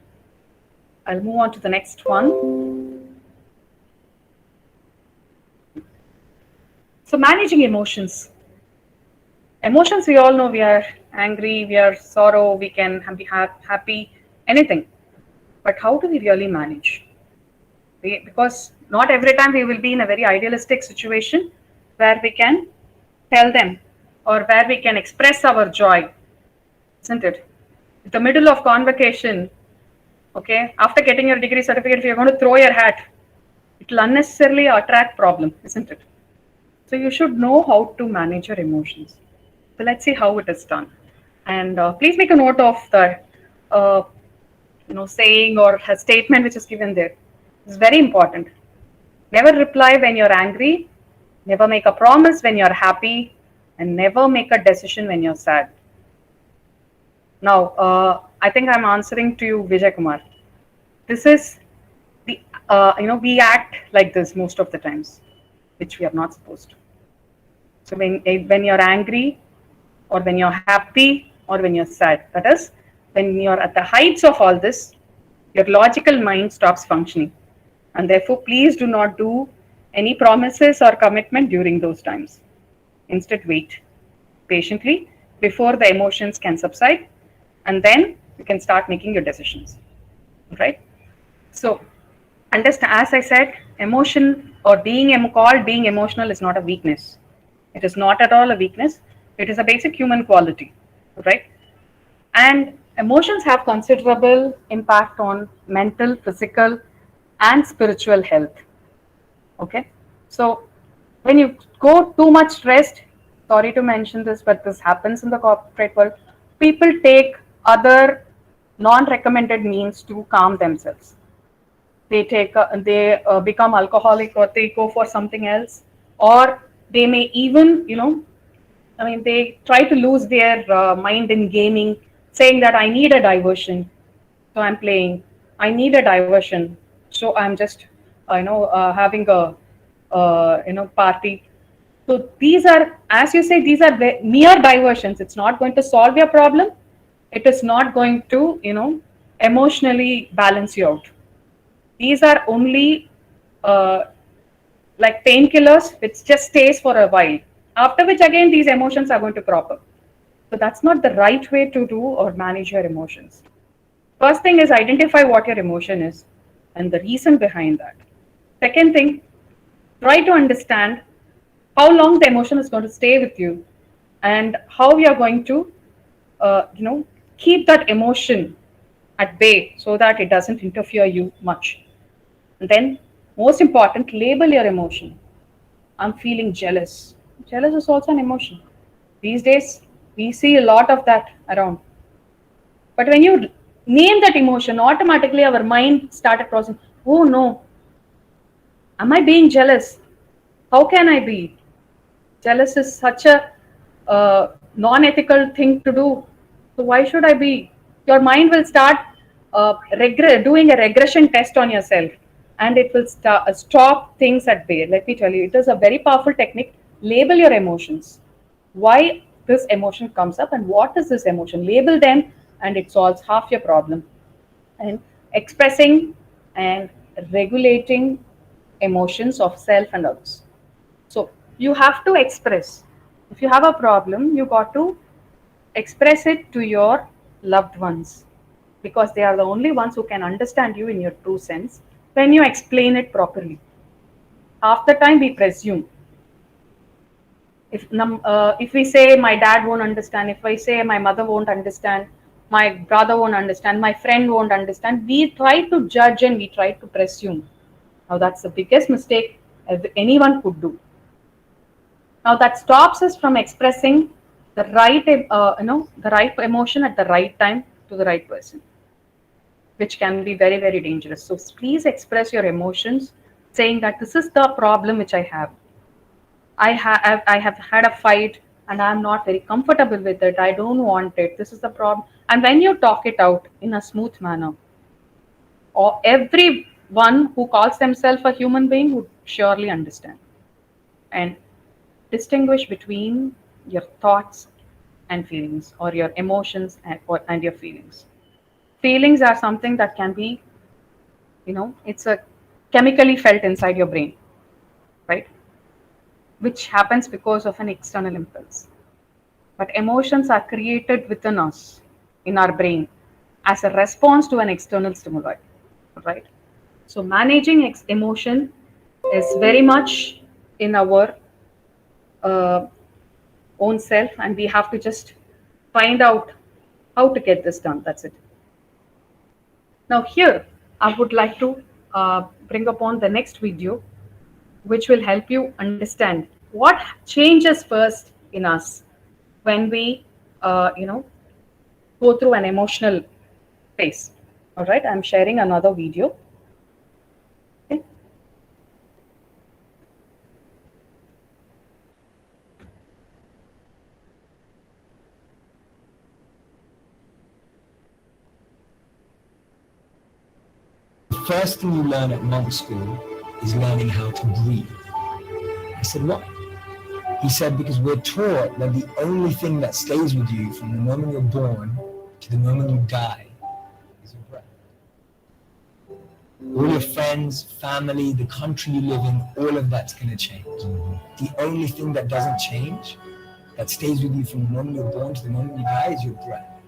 I'll move on to the next one. So, managing emotions. Emotions, we all know we are angry, we are sorrow, we can be happy, anything. But how do we really manage? Because not every time we will be in a very idealistic situation where we can tell them or where we can express our joy, isn't it? In the middle of convocation, okay, after getting your degree certificate, if you're going to throw your hat, it will unnecessarily attract problem, isn't it? So you should know how to manage your emotions. So let's see how it is done. And please make a note of the saying or a statement which is given there. It's very important. Never reply when you're angry, never make a promise when you're happy, and never make a decision when you're sad. Now, I think I'm answering to you, Vijay Kumar. This is the, we act like this most of the times, which we are not supposed to. So when you're angry, or when you're happy, or when you're sad, that is, when you're at the heights of all this, your logical mind stops functioning. And therefore, please do not do any promises or commitment during those times. Instead, wait patiently before the emotions can subside, and then you can start making your decisions. Right? So, understand, as I said, emotion or being emotional is not a weakness. It is not at all a weakness. It is a basic human quality, right? And emotions have considerable impact on mental, physical, and spiritual health. Okay, so when you go too much stressed, sorry to mention this, but this happens in the corporate world, people take other non-recommended means to calm themselves. They become alcoholic, or they go for something else, or they may even, they try to lose their mind in gaming, saying that I need a diversion, so I'm playing. I need a diversion, so I'm just, having a, party. So these are, as you say, these are mere diversions. It's not going to solve your problem. It is not going to, emotionally balance you out. These are only like painkillers, which just stays for a while. After which, again, these emotions are going to crop up. So that's not the right way to do or manage your emotions. First thing is identify what your emotion is and the reason behind that. Second thing, try to understand how long the emotion is going to stay with you and how you are going to, keep that emotion at bay so that it doesn't interfere you much. And then, most important, label your emotion. I'm feeling jealous. Jealous is also an emotion. These days, we see a lot of that around. But when you name that emotion, automatically our mind started processing, oh no, am I being jealous? How can I be? Jealous is such a non-ethical thing to do. So why should I be? Your mind will start doing a regression test on yourself, and it will stop things at bay. Let me tell you, it is a very powerful technique. Label your emotions. Why this emotion comes up and what is this emotion? Label them, and it solves half your problem. And expressing and regulating emotions of self and others. So you have to express. If you have a problem, you got to express it to your loved ones, because they are the only ones who can understand you in your true sense when you explain it properly. Half the time we presume. If we say my dad won't understand, if I say my mother won't understand, my brother won't understand, my friend won't understand, we try to judge and we try to presume. Now that's the biggest mistake anyone could do. Now that stops us from expressing the right, the right emotion at the right time to the right person, which can be very, very dangerous. So please express your emotions, saying that this is the problem which I have. I have had a fight and I'm not very comfortable with it. I don't want it. This is the problem. And when you talk it out in a smooth manner, or everyone who calls themselves a human being would surely understand and distinguish between your thoughts and feelings, or your emotions and your feelings. Feelings are something that can be, it's a chemically felt inside your brain, right? Which happens because of an external impulse. But emotions are created within us, in our brain, as a response to an external stimuli, right? So managing emotion is very much in our uh, own self, and we have to just find out how to get this done. That's it. Now here, I would like to bring upon the next video, which will help you understand what changes first in us when we, go through an emotional phase. All right, I'm sharing another video. Okay. The first thing you learn at monk school is learning how to breathe. I said, what? He said, because we're taught that the only thing that stays with you from the moment you're born to the moment you die is your breath. All your friends, family, the country you live in, all of that's going to change. The only thing that doesn't change, that stays with you from the moment you're born to the moment you die, is your breath.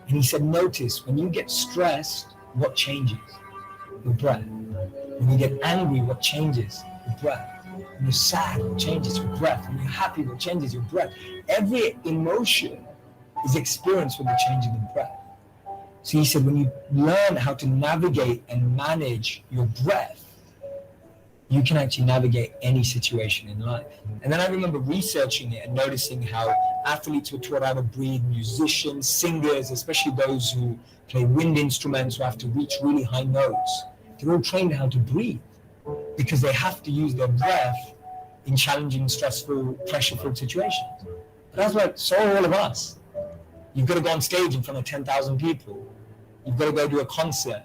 And he said, notice, when you get stressed, what changes? Your breath. When you get angry, what changes? Your breath. When you're sad, what changes? Your breath. When you're happy, what changes? Your breath. Every emotion is experienced with the change of the breath. So he said, when you learn how to navigate and manage your breath, you can actually navigate any situation in life. And then I remember researching it and noticing how athletes were taught how to breathe, musicians, singers, especially those who play wind instruments who have to reach really high notes. They're all trained how to breathe because they have to use their breath in challenging, stressful, pressureful situations. But that's what, so are all of us. You've got to go on stage in front of 10,000 people. You've got to go do a concert.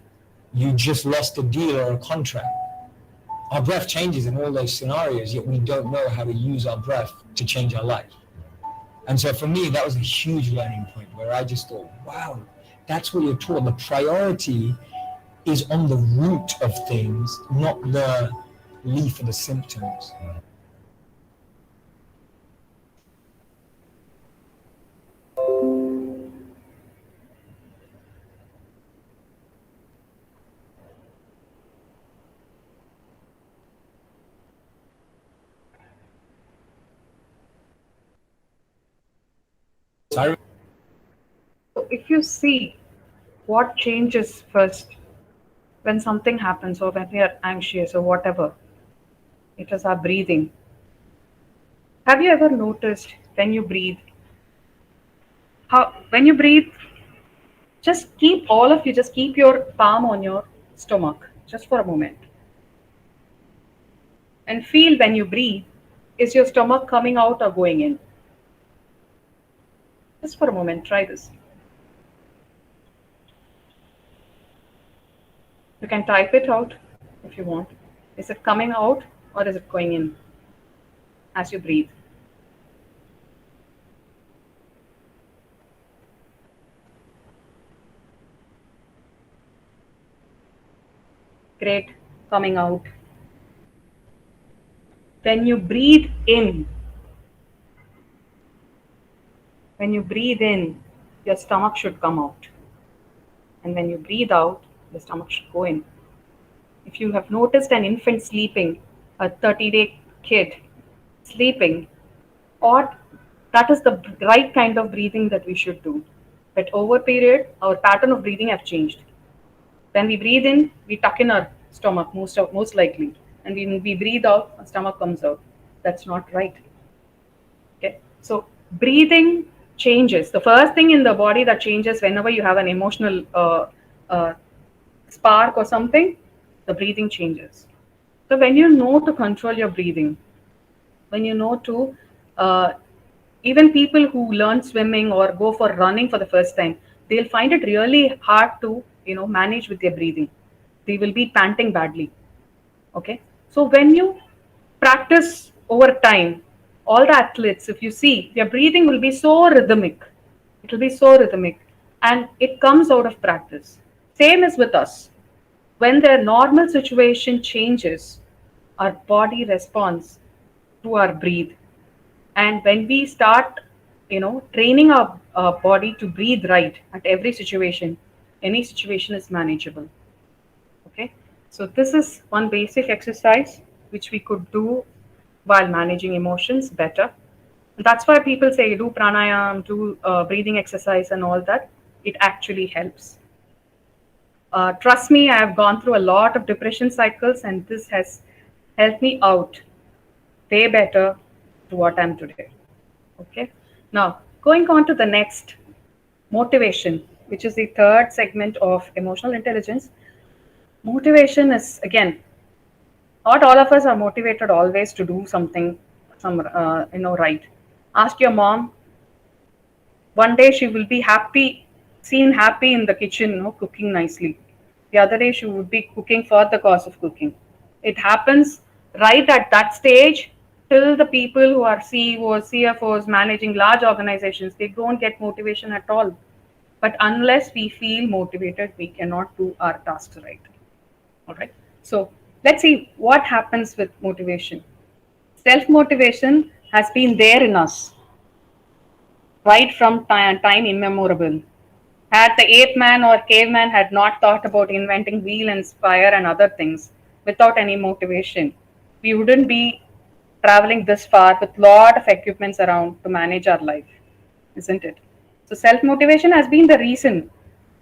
You just lost a deal or a contract. Our breath changes in all those scenarios, yet we don't know how to use our breath to change our life. And so for me, that was a huge learning point where I just thought, wow, that's what you're taught. The priority is on the root of things, not the leaf of the symptoms. So if you see what changes first when something happens, or when we are anxious or whatever, it is our breathing. Have you ever noticed when you breathe, just keep your palm on your stomach just for a moment and feel when you breathe, is your stomach coming out or going in? Just for a moment, try this. can type it out if you want. Is it coming out or is it going in as you breathe? Great, coming out. When you breathe in, your stomach should come out. And when you breathe out, the stomach should go in. If you have noticed an infant sleeping, a 30-day kid sleeping, or that is the right kind of breathing that we should do. But over period, our pattern of breathing have changed. When we breathe in, we tuck in our stomach most likely, and when we breathe out, our stomach comes out. That's not right. Okay, so breathing changes. The first thing in the body that changes whenever you have an emotional spark or something, the breathing changes. So when you know to control your breathing, when you know to, even people who learn swimming or go for running for the first time, they'll find it really hard to, manage with their breathing. They will be panting badly. Okay. So when you practice over time, all the athletes, if you see, their breathing will be so rhythmic. It will be so rhythmic, and it comes out of practice. Same as with us. When their normal situation changes, our body responds to our breathe. And when we start, training our body to breathe right at every situation, any situation is manageable. Okay. So this is one basic exercise which we could do while managing emotions better. And that's why people say do pranayam, do breathing exercise and all that. It actually helps. Trust me, I have gone through a lot of depression cycles, and this has helped me out way better to what I am today. Okay. Now, going on to the next, motivation, which is the third segment of emotional intelligence. Motivation is, again, not all of us are motivated always to do something, right. Ask your mom. One day she will be seen happy in the kitchen, cooking nicely. The other day she would be cooking for the cause of cooking. It happens right at that stage till the people who are CEOs, CFOs, managing large organizations, they don't get motivation at all. But unless we feel motivated, we cannot do our tasks right. All right. So let's see what happens with motivation. Self-motivation has been there in us right from time immemorial. Had the ape man or caveman had not thought about inventing wheel and fire and other things without any motivation, we wouldn't be traveling this far with lot of equipments around to manage our life, isn't it? So self-motivation has been the reason,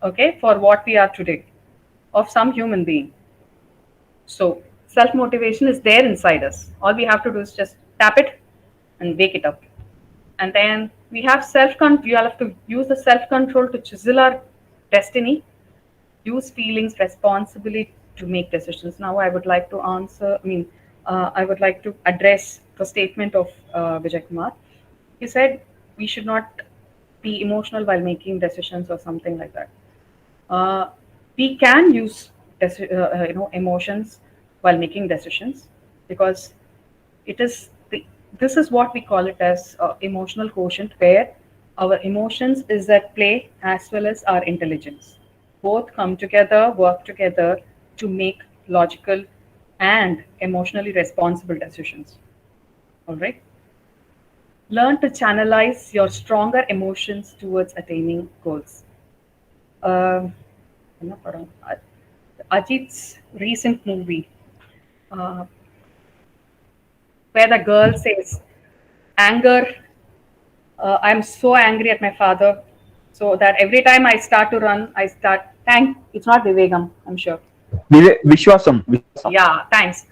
okay, for what we are today of some human being. So self-motivation is there inside us. All we have to do is just tap it and wake it up. And then we have self-control. You have to use the self-control to chisel our destiny, use feelings responsibly to make decisions. Now I would like to I would like to address the statement of Vijay Kumar. He said we should not be emotional while making decisions or something like that. We can use emotions while making decisions, because this is what we call it as emotional quotient, where our emotions is at play as well as our intelligence. Both come together, work together to make logical and emotionally responsible decisions. All right. Learn to channelize your stronger emotions towards attaining goals. Ajit's recent movie, where the girl says, anger, I'm so angry at my father, so that every time I start to run, it's not Vivegam, I'm sure. Vishwasam. Yeah, thanks.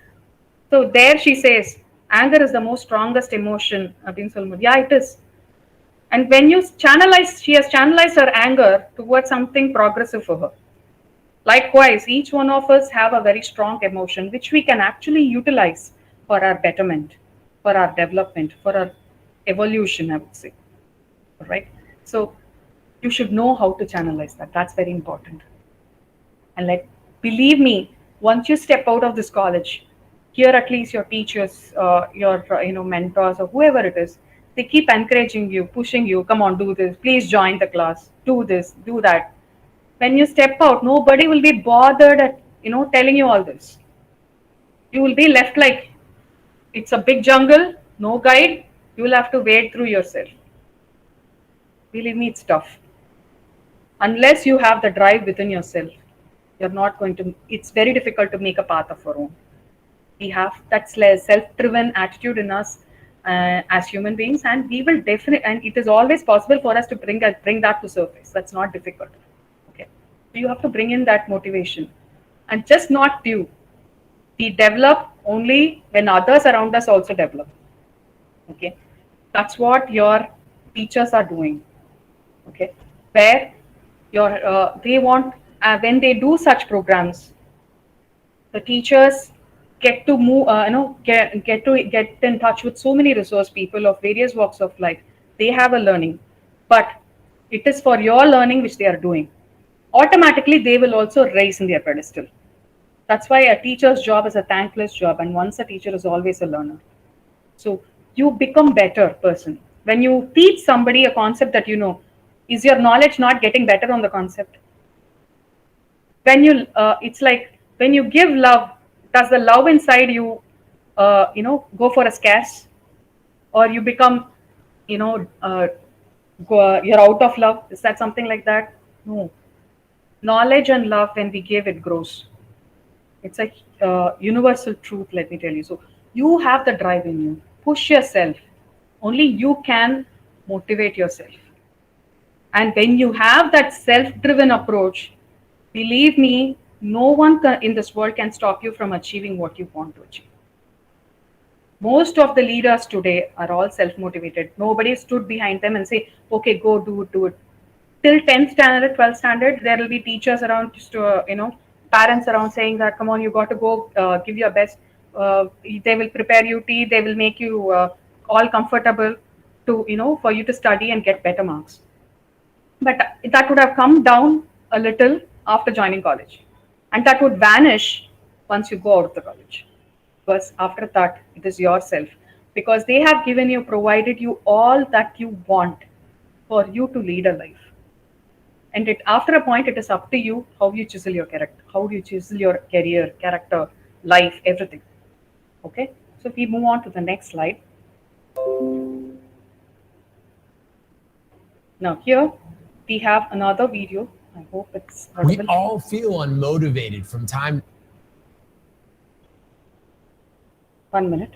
So there she says, anger is the most strongest emotion. Yeah, it is. And when she has channelized her anger towards something progressive for her. Likewise, each one of us have a very strong emotion, which we can actually utilize for our betterment, for our development, for our evolution, I would say. All right. So you should know how to channelize that. That's very important. And believe me, once you step out of this college, here at least your teachers, your mentors or whoever it is, they keep encouraging you, pushing you, come on, do this, please join the class, do this, do that. When you step out, nobody will be bothered at telling you all this. You will be left like it's a big jungle, no guide, you will have to wade through yourself. Believe me, it's tough. Unless you have the drive within yourself, you're not going to, it's very difficult to make a path of our own. We have that self-driven attitude in us as human beings, and we will definitely, and it is always possible for us to bring that to surface. That's not difficult. Okay, so you have to bring in that motivation, and just not you. We develop only when others around us also develop. Okay, that's what your teachers are doing. Okay, where they want when they do such programs, the teachers get to move, get in touch with so many resource people of various walks of life. They have a learning, but it is for your learning which they are doing. Automatically, they will also raise in their pedestal. That's why a teacher's job is a thankless job, and once a teacher is always a learner. So you become better person. When you teach somebody a concept that you know, is your knowledge not getting better on the concept? When you, it's like when you give love, does the love inside you, go for a scarce, or you become, you're out of love? Is that something like that? No. Knowledge and love, when we give, it grows. It's a universal truth, let me tell you. So you have the drive in you. Push yourself. Only you can motivate yourself. And when you have that self-driven approach, believe me, no one in this world can stop you from achieving what you want to achieve. Most of the leaders today are all self-motivated. Nobody stood behind them and say, okay, go do it. Till 10th standard, 12th standard, there will be teachers around, parents around saying that, come on, you got to go, give your best. They will prepare you tea. They will make you all comfortable to, for you to study and get better marks. But that would have come down a little after joining college. And that would vanish once you go out of the college. Because after that, it is yourself. Because they have provided you all that you want for you to lead a life. And after a point, it is up to you how you chisel your character, how you chisel your career, character, life, everything. Okay? So we move on to the next slide. Now here, we have another video. I hope it's audible. We all feel unmotivated from time. 1 minute.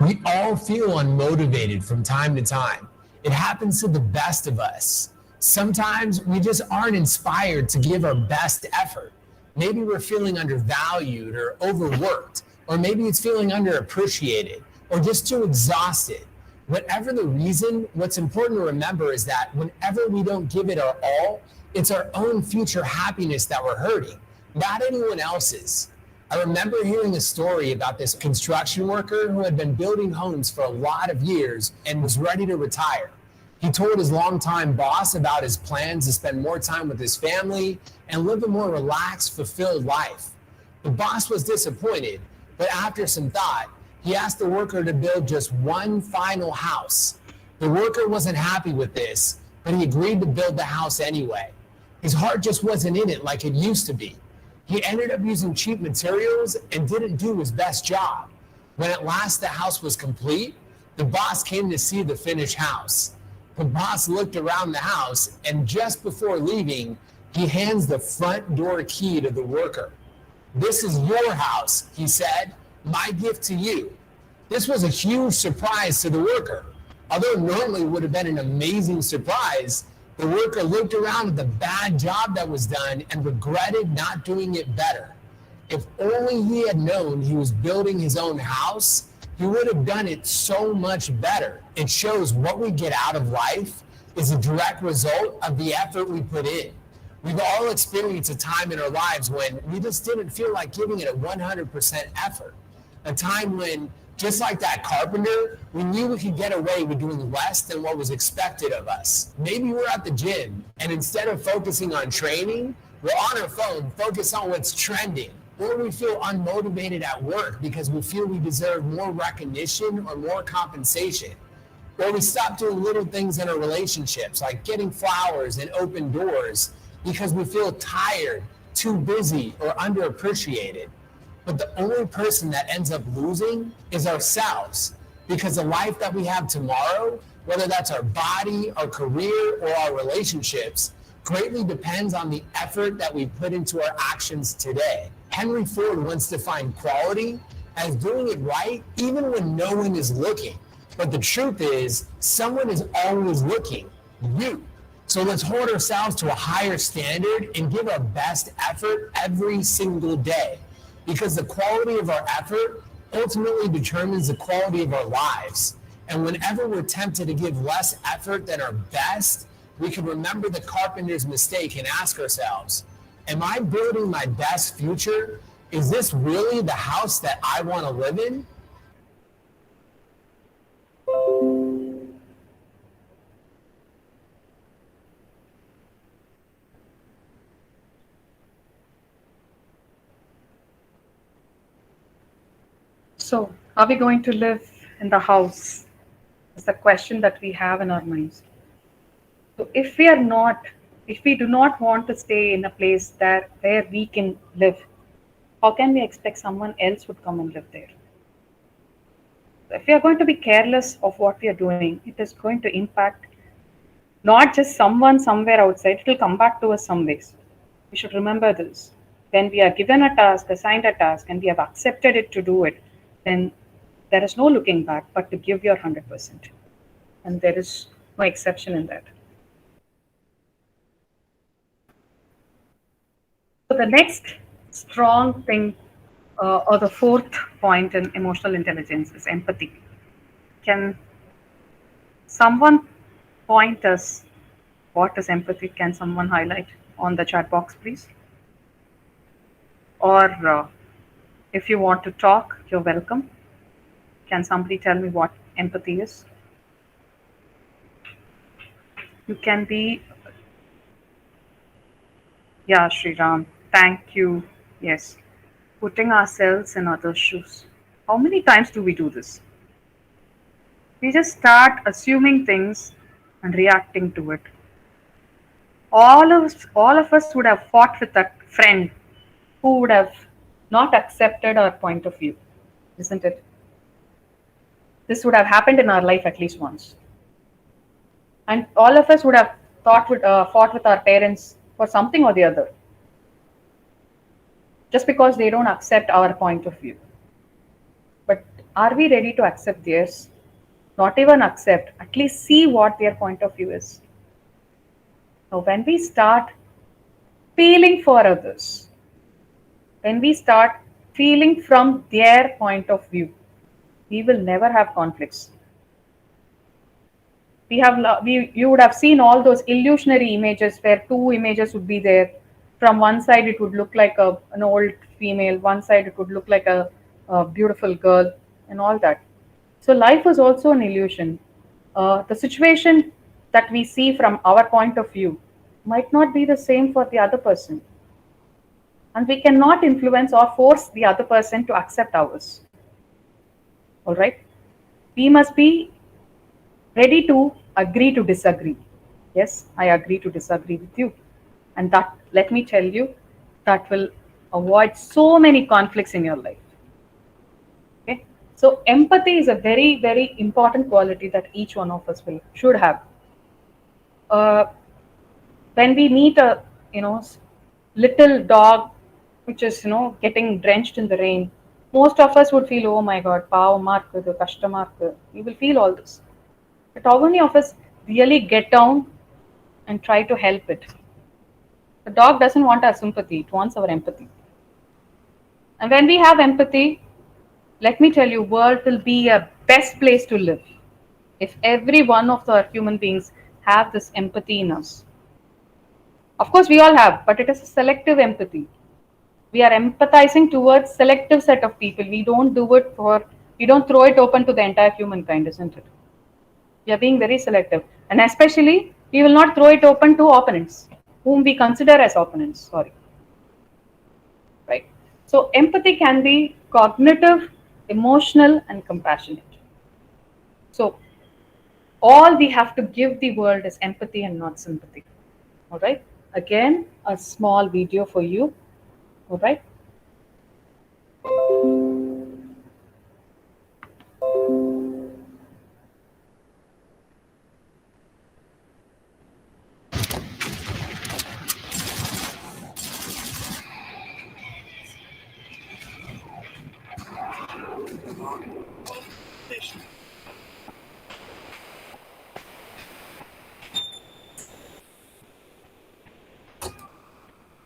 We all feel unmotivated from time to time. It happens to the best of us. Sometimes we just aren't inspired to give our best effort. Maybe we're feeling undervalued or overworked, or maybe it's feeling underappreciated or just too exhausted. Whatever the reason, what's important to remember is that whenever we don't give it our all, it's our own future happiness that we're hurting, not anyone else's. I remember hearing a story about this construction worker who had been building homes for a lot of years and was ready to retire. He told his longtime boss about his plans to spend more time with his family and live a more relaxed, fulfilled life. The boss was disappointed, but after some thought, he asked the worker to build just one final house. The worker wasn't happy with this, but he agreed to build the house anyway. His heart just wasn't in it like it used to be. He ended up using cheap materials and didn't do his best job. When at last the house was complete, the boss came to see the finished house. The boss looked around the house, and just before leaving, he hands the front door key to the worker. "This is your house," he said, "my gift to you." This was a huge surprise to the worker. Although normally it would have been an amazing surprise, the worker looked around at the bad job that was done and regretted not doing it better. If only he had known he was building his own house, he would have done it so much better. It shows what we get out of life is a direct result of the effort we put in. We've all experienced a time in our lives when we just didn't feel like giving it a 100% effort. A time when, just like that carpenter, we knew we could get away with doing less than what was expected of us. Maybe we're at the gym, and instead of focusing on training, we're on our phone, focus on what's trending. Or we feel unmotivated at work because we feel we deserve more recognition or more compensation. Or we stop doing little things in our relationships, like getting flowers and open doors, because we feel tired, too busy, or underappreciated. But the only person that ends up losing is ourselves, because the life that we have tomorrow, whether that's our body, our career, or our relationships, greatly depends on the effort that we put into our actions today. Henry Ford once defined quality as doing it right even when no one is looking. But the truth is, someone is always looking, you. So let's hold ourselves to a higher standard and give our best effort every single day. Because the quality of our effort ultimately determines the quality of our lives. And whenever we're tempted to give less effort than our best, we can remember the carpenter's mistake and ask ourselves, am I building my best future? Is this really the house that I want to live in? So, are we going to live in the house? Is the question that we have in our minds. So, if we do not want to stay in a place where we can live, how can we expect someone else would come and live there? So if we are going to be careless of what we are doing, it is going to impact not just someone somewhere outside, it will come back to us some ways. We should remember this. When we are given a task, assigned a task, and we have accepted it to do it, then there is no looking back but to give your 100%. And there is no exception in that. So the next strong thing, or the fourth point in emotional intelligence, is empathy. Can someone point us what is empathy? Can someone highlight on the chat box, please? Or if you want to talk, you're welcome. Can somebody tell me what empathy is? You can be, yeah, Sriram, thank you. Yes, putting ourselves in others' shoes. How many times do we do this? We just start assuming things and reacting to it. All of us would have fought with that friend who would have not accepted our point of view, isn't it? This would have happened in our life at least once. And all of us would have fought with our parents for something or the other, just because they don't accept our point of view. But are we ready to accept theirs? Not even accept, at least see what their point of view is. Now, when we start feeling for others, when we start feeling from their point of view, we will never have conflicts. You would have seen all those illusionary images where two images would be there. From one side, it would look like an old female. One side, it would look like a beautiful girl, and all that. So life is also an illusion. The situation that we see from our point of view might not be the same for the other person. And we cannot influence or force the other person to accept ours. All right? We must be ready to agree to disagree. Yes, I agree to disagree with you. And that, let me tell you, that will avoid so many conflicts in your life. Okay? So empathy is a very, very important quality that each one of us should have. When we meet a little dog which is getting drenched in the rain, most of us would feel, oh my God, pavam irukku, kashtam irukku. We will feel all this. But how many of us really get down and try to help it? The dog doesn't want our sympathy, it wants our empathy. And when we have empathy, let me tell you, world will be a best place to live if every one of the human beings have this empathy in us. Of course, we all have, but it is a selective empathy. We are empathizing towards selective set of people. We don't throw it open to the entire humankind, isn't it? We are being very selective. And especially, we will not throw it open to opponents, whom we consider as opponents. Sorry. Right? So, empathy can be cognitive, emotional, and compassionate. So, all we have to give the world is empathy and not sympathy. All right? Again, a small video for you. All right?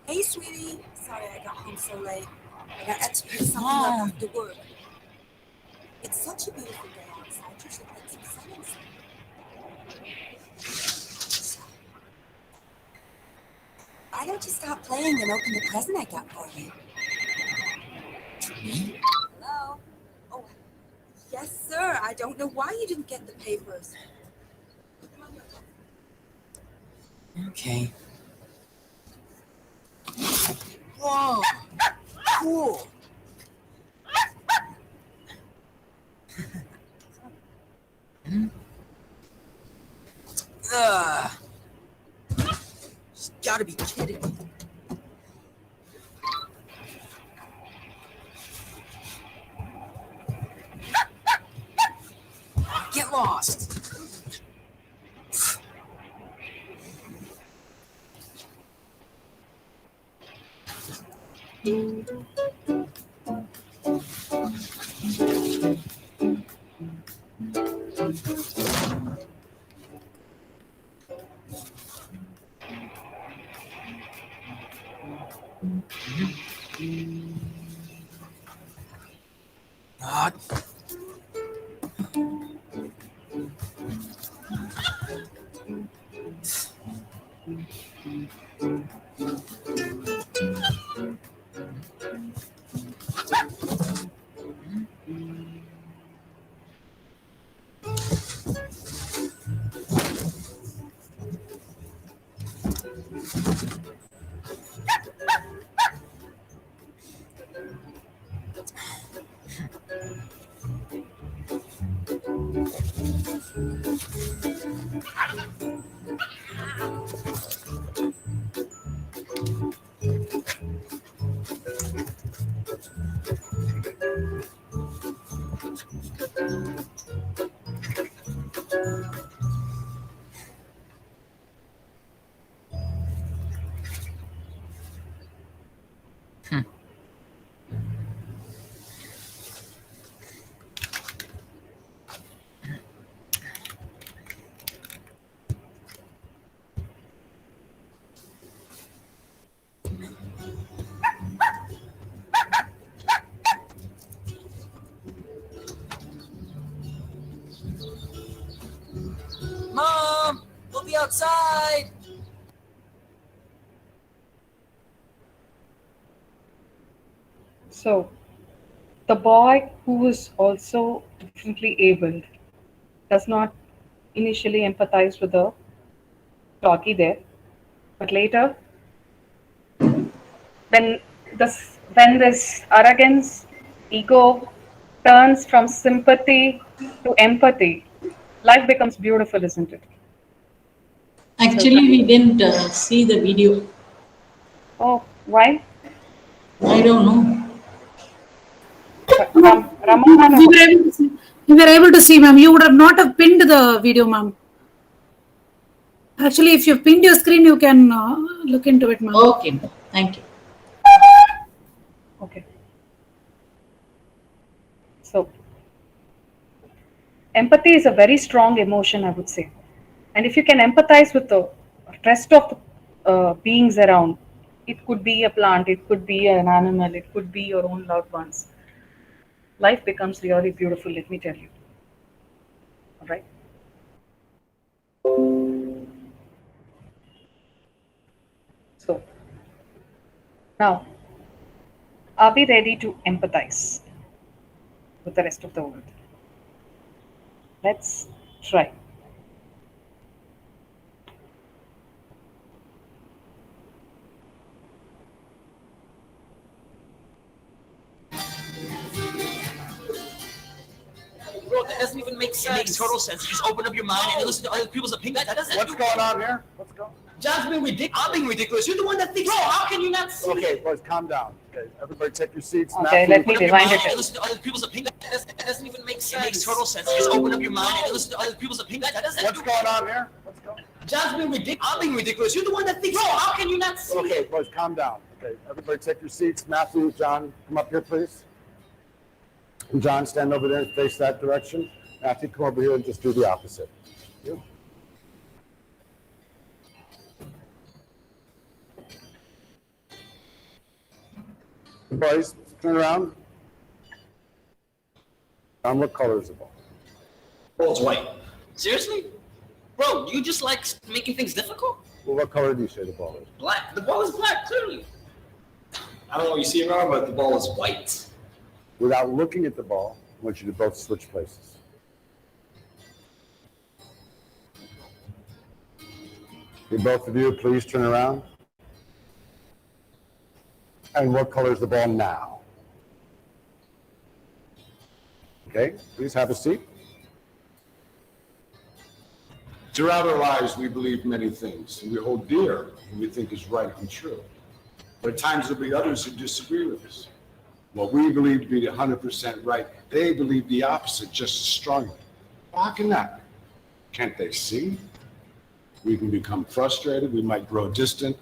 Hey, sweetie. Sorry I got home so late. I got to pick something up after work. It's such a beautiful day outside. You should get some sun inside. Why don't you stop playing and open the present I got for you? Hello? Oh, yes, sir. I don't know why you didn't get the papers. Okay. Whoa. Cool. Ugh. You gotta be kidding me. Get lost. God. Mom, we'll be outside. So, the boy who is also differently abled does not initially empathize with the doggy there, but later, when this arrogance, ego turns from sympathy to empathy, life becomes beautiful, isn't it? Actually, we didn't see the video. Oh, why? I don't know. We were able to see, ma'am. You would have not have pinned the video, ma'am. Actually, if you've pinned your screen, you can look into it, ma'am. Okay, thank you. Okay. So, empathy is a very strong emotion, I would say. And if you can empathize with the rest of the beings around, it could be a plant, it could be an animal, it could be your own loved ones. Life becomes really beautiful, let me tell you. All right. Now, are we ready to empathize with the rest of the world? Let's try. Bro, that doesn't even make sense. It makes total sense. You just open up your mind and listen to other people's opinions. That doesn't. What's going on here? What's going on? John's being ridiculous. I'm being ridiculous. You're the one that thinks. Bro, how can you not see? Okay, boys, calm down. Okay, everybody take your seats. Okay, Matthew, let me rewind it. Listen to other people's opinions. That doesn't even make sense. It makes total sense. You just open up your mind and listen to other people's opinions. That doesn't. What's going on here? What's going on? John's being ridiculous. I'm being ridiculous. You're the one that thinks. Bro, how can you not see? Okay, boys, calm down. Okay, everybody take your seats. Matthew, John, come up here, please. And John, stand over there and face that direction. Matthew, come over here and just do the opposite. You. Boys, turn around. John, what color is the ball? Ball's white. Seriously? Bro, you just like making things difficult? Well, what color do you say the ball is? Black. The ball is black, clearly. I don't know what you see around, but the ball is white. Without looking at the ball, I want you to both switch places. Both of you, please turn around. And what color is the ball now? Okay, please have a seat. Throughout our lives, we believe many things, and we hold dear what we think is right and true. But at times there'll be others who disagree with us. What we believe to be 100% right, they believe the opposite just as strongly. How can that be? Can't they see? We can become frustrated, we might grow distant,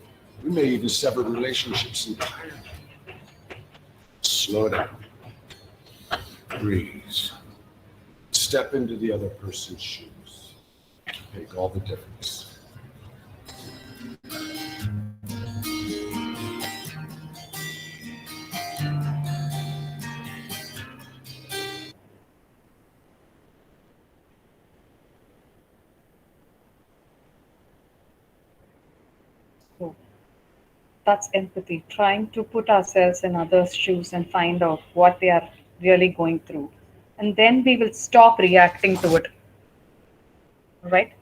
we may even sever relationships entirely. Slow down. Breathe. Step into the other person's shoes. Make all the difference. So that's empathy, trying to put ourselves in others' shoes and find out what they are really going through. And then we will stop reacting to it. Right?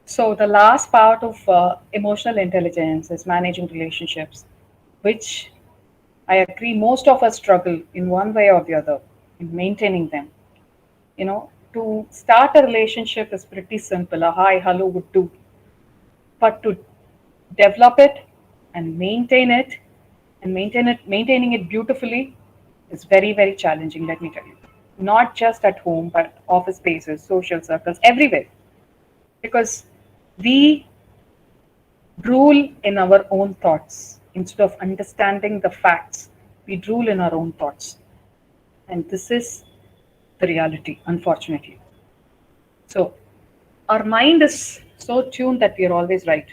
So the last part of emotional intelligence is managing relationships, which I agree most of us struggle in one way or the other in maintaining them. You know, to start a relationship is pretty simple. A hi, hello would do. But to develop it and maintain it and maintaining it beautifully is very, very challenging, let me tell you. Not just at home, but office spaces, social circles, everywhere. Because we drool in our own thoughts. Instead of understanding the facts, we drool in our own thoughts. And this is the reality, unfortunately. So our mind is so tuned that we are always right.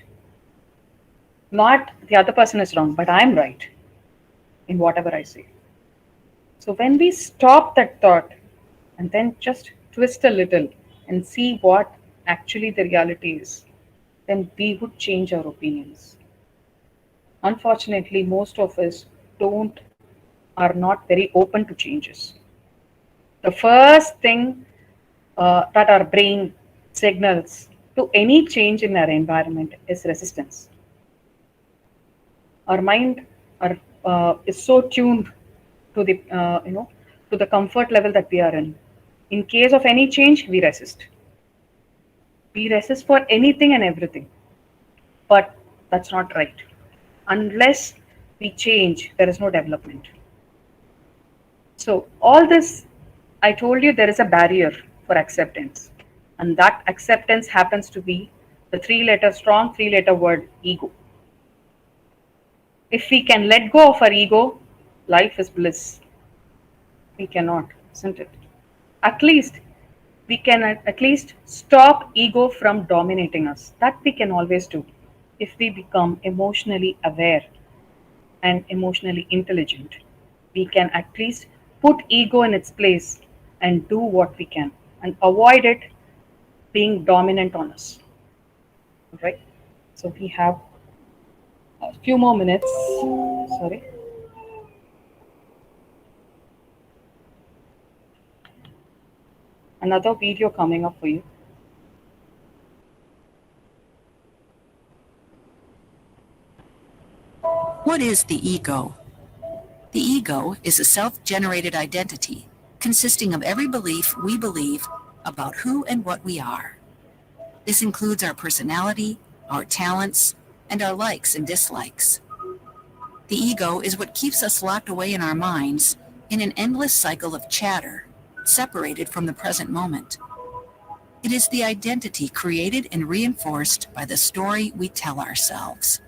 Not the other person is wrong, but I'm right in whatever I say. So when we stop that thought and then just twist a little and see what actually the reality is, then we would change our opinions. Unfortunately, most of us are not very open to changes. The first thing that our brain signals to any change in our environment is resistance. Our mind is so tuned to the to the comfort level that we are in. In case of any change, we resist. We resist for anything and everything, but that's not right. Unless we change, there is no development. So all this, I told you, there is a barrier for acceptance, and that acceptance happens to be the strong three-letter word, ego. If we can let go of our ego, life is bliss. We cannot, isn't it? At least we can at least stop ego from dominating us. That we can always do if we become emotionally aware and emotionally intelligent. We can at least put ego in its place and do what we can and avoid it being dominant on us. Right? So we have A few more minutes. Sorry. Another video coming up for you. What is the ego? The ego is a self-generated identity consisting of every belief we believe about who and what we are. This includes our personality, our talents, and our likes and dislikes. The ego is what keeps us locked away in our minds in an endless cycle of chatter, separated from the present moment. It is the identity created and reinforced by the story we tell ourselves.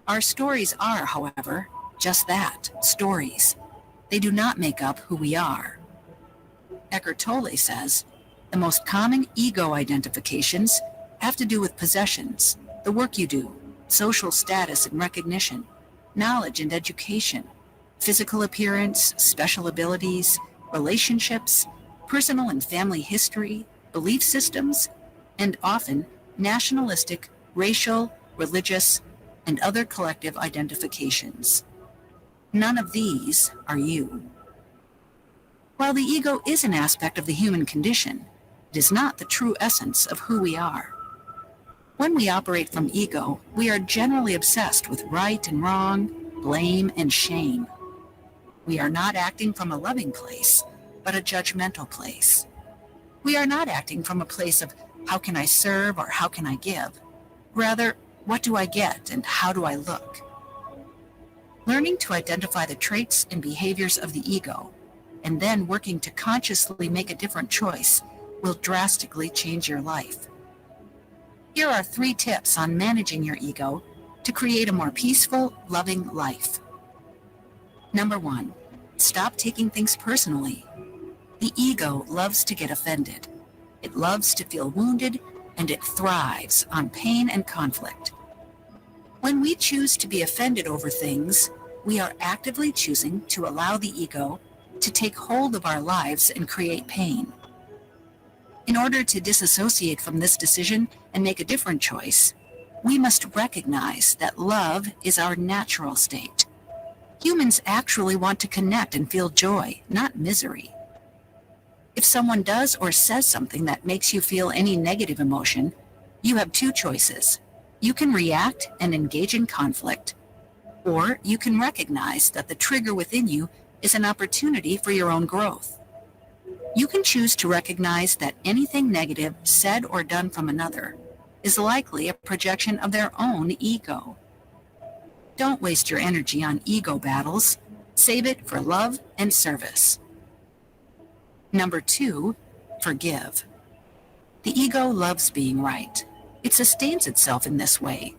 Our stories are, however, just that, stories. They do not make up who we are. Eckhart Tolle says, the most common ego identifications have to do with possessions, the work you do, social status and recognition, knowledge and education, physical appearance, special abilities, relationships, personal and family history, belief systems, and often nationalistic, racial, religious, and other collective identifications. None of these are you. While the ego is an aspect of the human condition, it is not the true essence of who we are. When we operate from ego, we are generally obsessed with right and wrong, blame and shame. We are not acting from a loving place, but a judgmental place. We are not acting from a place of how can I serve or how can I give? Rather, what do I get and how do I look? Learning to identify the traits and behaviors of the ego, and then working to consciously make a different choice, will drastically change your life. Here are 3 tips on managing your ego to create a more peaceful, loving life. Number 1, stop taking things personally. The ego loves to get offended. It loves to feel wounded, and it thrives on pain and conflict. When we choose to be offended over things, we are actively choosing to allow the ego to take hold of our lives and create pain. In order to disassociate from this decision and make a different choice, we must recognize that love is our natural state. Humans actually want to connect and feel joy, not misery. If someone does or says something that makes you feel any negative emotion, you have 2 choices. You can react and engage in conflict, or you can recognize that the trigger within you is an opportunity for your own growth. You can choose to recognize that anything negative said or done from another is likely a projection of their own ego. Don't waste your energy on ego battles. Save it for love and service. Number 2, forgive. The ego loves being right. It sustains itself in this way.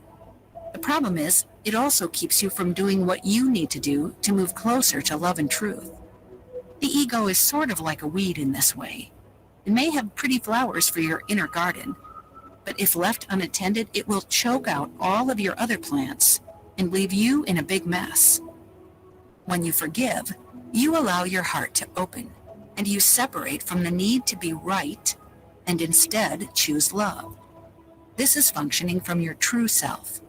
The problem is, it also keeps you from doing what you need to do to move closer to love and truth. The ego is sort of like a weed in this way. It may have pretty flowers for your inner garden, but if left unattended, it will choke out all of your other plants and leave you in a big mess. When you forgive, you allow your heart to open, and you separate from the need to be right and instead choose love. This is functioning from your true self.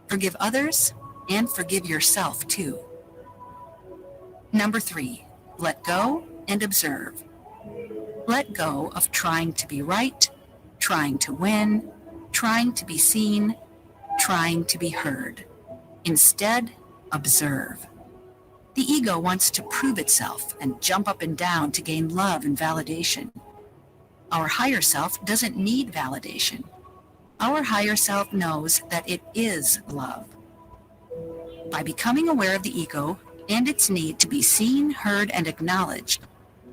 Forgive others and forgive yourself too. Number 3, let go and observe. Let go of trying to be right, trying to win, trying to be seen, trying to be heard. Instead, observe. The ego wants to prove itself and jump up and down to gain love and validation. Our higher self doesn't need validation. Our higher self knows that it is love. By becoming aware of the ego and its need to be seen, heard, and acknowledged,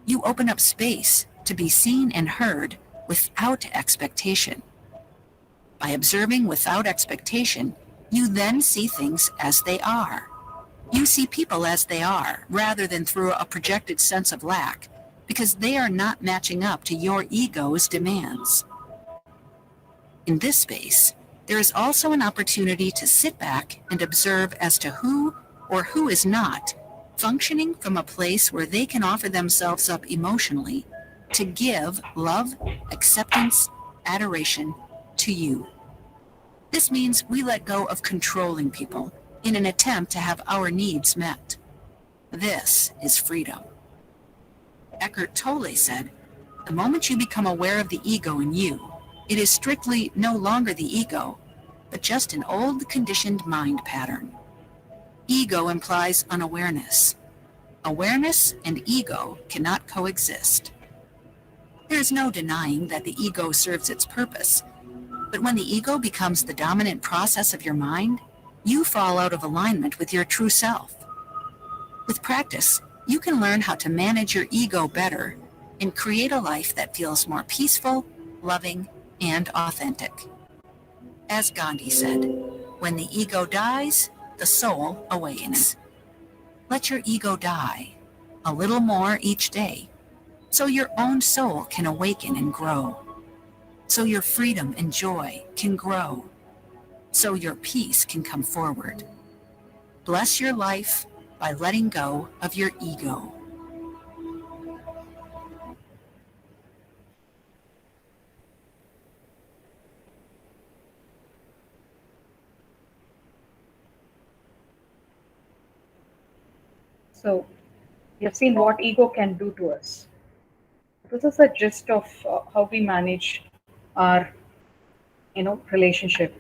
you open up space to be seen and heard without expectation. By observing without expectation, you then see things as they are. You see people as they are, rather than through a projected sense of lack, because they are not matching up to your ego's demands. In this space, there is also an opportunity to sit back and observe as to who or who is not functioning from a place where they can offer themselves up emotionally to give love, acceptance, adoration to you. This means we let go of controlling people in an attempt to have our needs met. This is freedom. Eckhart Tolle said, "The moment you become aware of the ego in you, it is strictly no longer the ego, but just an old conditioned mind pattern." Ego implies unawareness. Awareness and ego cannot coexist. There is no denying that the ego serves its purpose, but when the ego becomes the dominant process of your mind, you fall out of alignment with your true self. With practice, you can learn how to manage your ego better and create a life that feels more peaceful, loving, and authentic. As Gandhi said, "When the ego dies, the soul awakens." Let your ego die, a little more each day, so your own soul can awaken and grow, so your freedom and joy can grow, so your peace can come forward. Bless your life by letting go of your ego. So, we have seen what ego can do to us. This is a gist of how we manage our, relationship.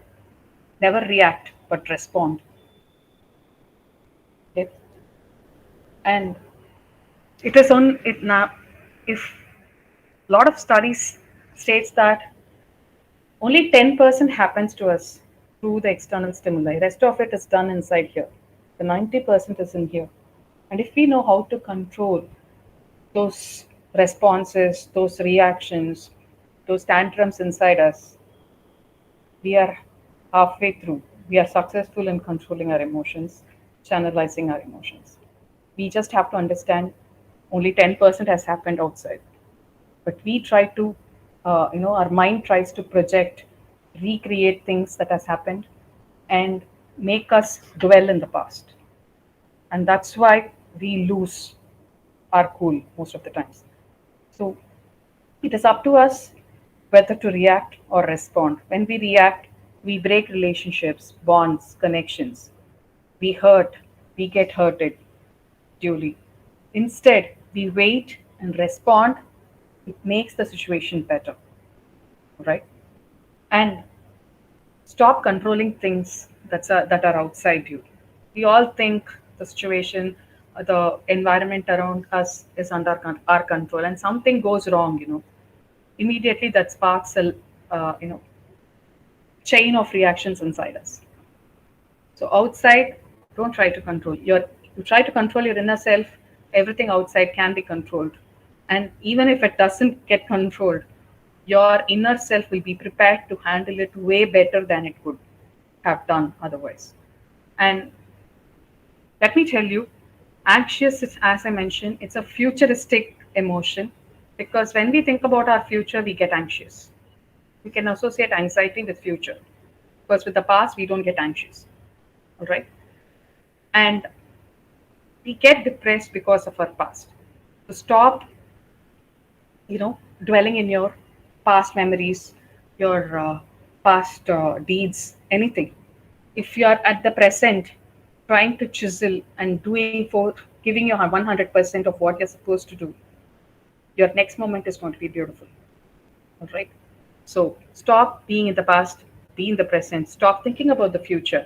Never react, but respond. Okay? And it is on it now. If a lot of studies states that only 10% happens to us through the external stimuli. Rest of it is done inside here. The 90% is in here. And if we know how to control those responses, those reactions, those tantrums inside us, we are halfway through. We are successful in controlling our emotions, channelizing our emotions. We just have to understand only 10% has happened outside. But we try to, our mind tries to project, recreate things that has happened and make us dwell in the past. And that's why we lose our cool most of the times. So it is up to us whether to react or respond. When we react, we break relationships, bonds, connections. We hurt, we get hurted duly. Instead, we wait and respond. It makes the situation better, right? And stop controlling things that are outside you. We all think the situation, the environment around us is under our control, and something goes wrong, immediately that sparks a, chain of reactions inside us. So outside, don't try to control. You try to control your inner self, everything outside can be controlled. And even if it doesn't get controlled, your inner self will be prepared to handle it way better than it could have done otherwise. And let me tell you, anxious is, as I mentioned, it's a futuristic emotion, because when we think about our future, we get anxious. We can associate anxiety with future, because with the past, we don't get anxious. All right. And we get depressed because of our past. So stop, dwelling in your past memories, your past deeds, anything. If you are at the present, trying to chisel and giving you 100% of what you're supposed to do, your next moment is going to be beautiful. All right. So stop being in the past, be in the present, stop thinking about the future,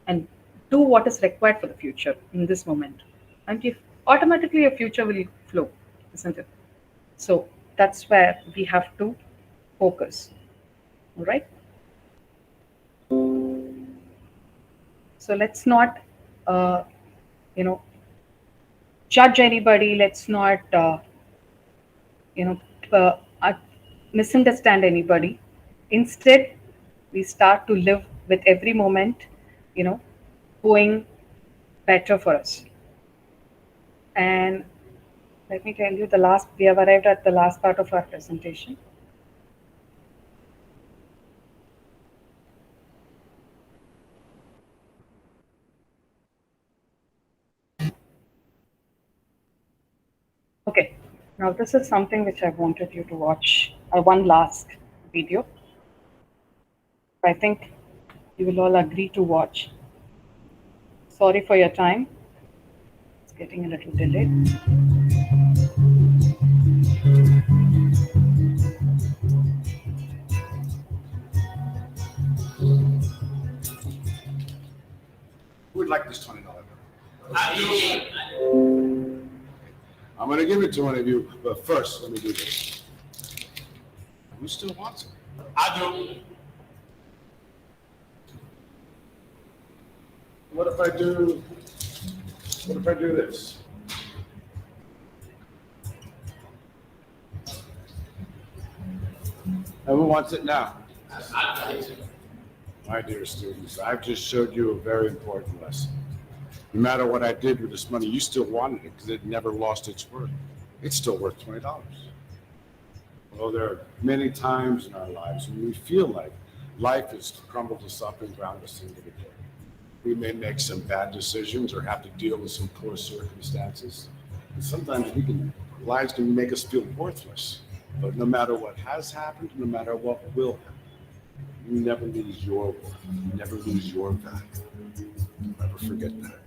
and do what is required for the future in this moment. And automatically your future will flow, isn't it? So that's where we have to focus. All right. So let's not, judge anybody. Let's not, misunderstand anybody. Instead, we start to live with every moment, going better for us. And let me tell you, we have arrived at the last part of our presentation. Okay, now this is something which I wanted you to watch, one last video. I think you will all agree to watch. Sorry for your time. It's getting a little delayed. Who would like this $20 bill? I'm going to give it to one of you, but first, let me do this. Who still wants it? I do. What if I do this? And who wants it now? My dear students, I've just showed you a very important lesson. No matter what I did with this money, you still wanted it because it never lost its worth. It's still worth $20. Well, there are many times in our lives when we feel like life has crumbled us up and ground us into the dirt. We may make some bad decisions or have to deal with some poor circumstances. And sometimes lives can make us feel worthless. But no matter what has happened, no matter what will happen, you never lose your worth. You never lose your value. Never forget that.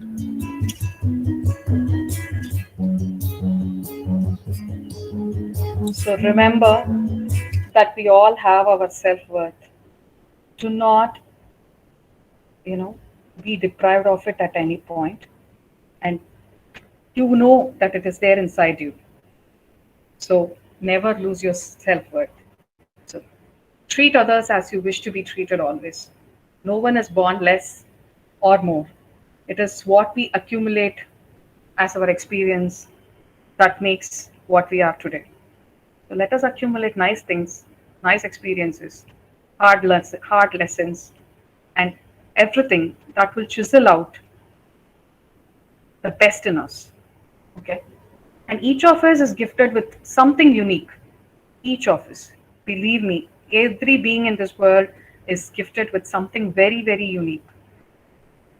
So remember that we all have our self-worth. Do not, be deprived of it at any point. And you know that it is there inside you. So never lose your self-worth. So treat others as you wish to be treated always. No one is born less or more. It is what we accumulate as our experience that makes what we are today. So let us accumulate nice things, nice experiences, hard lessons, and everything that will chisel out the best in us. Okay? And each of us is gifted with something unique. Each of us. Believe me, every being in this world is gifted with something very, very unique.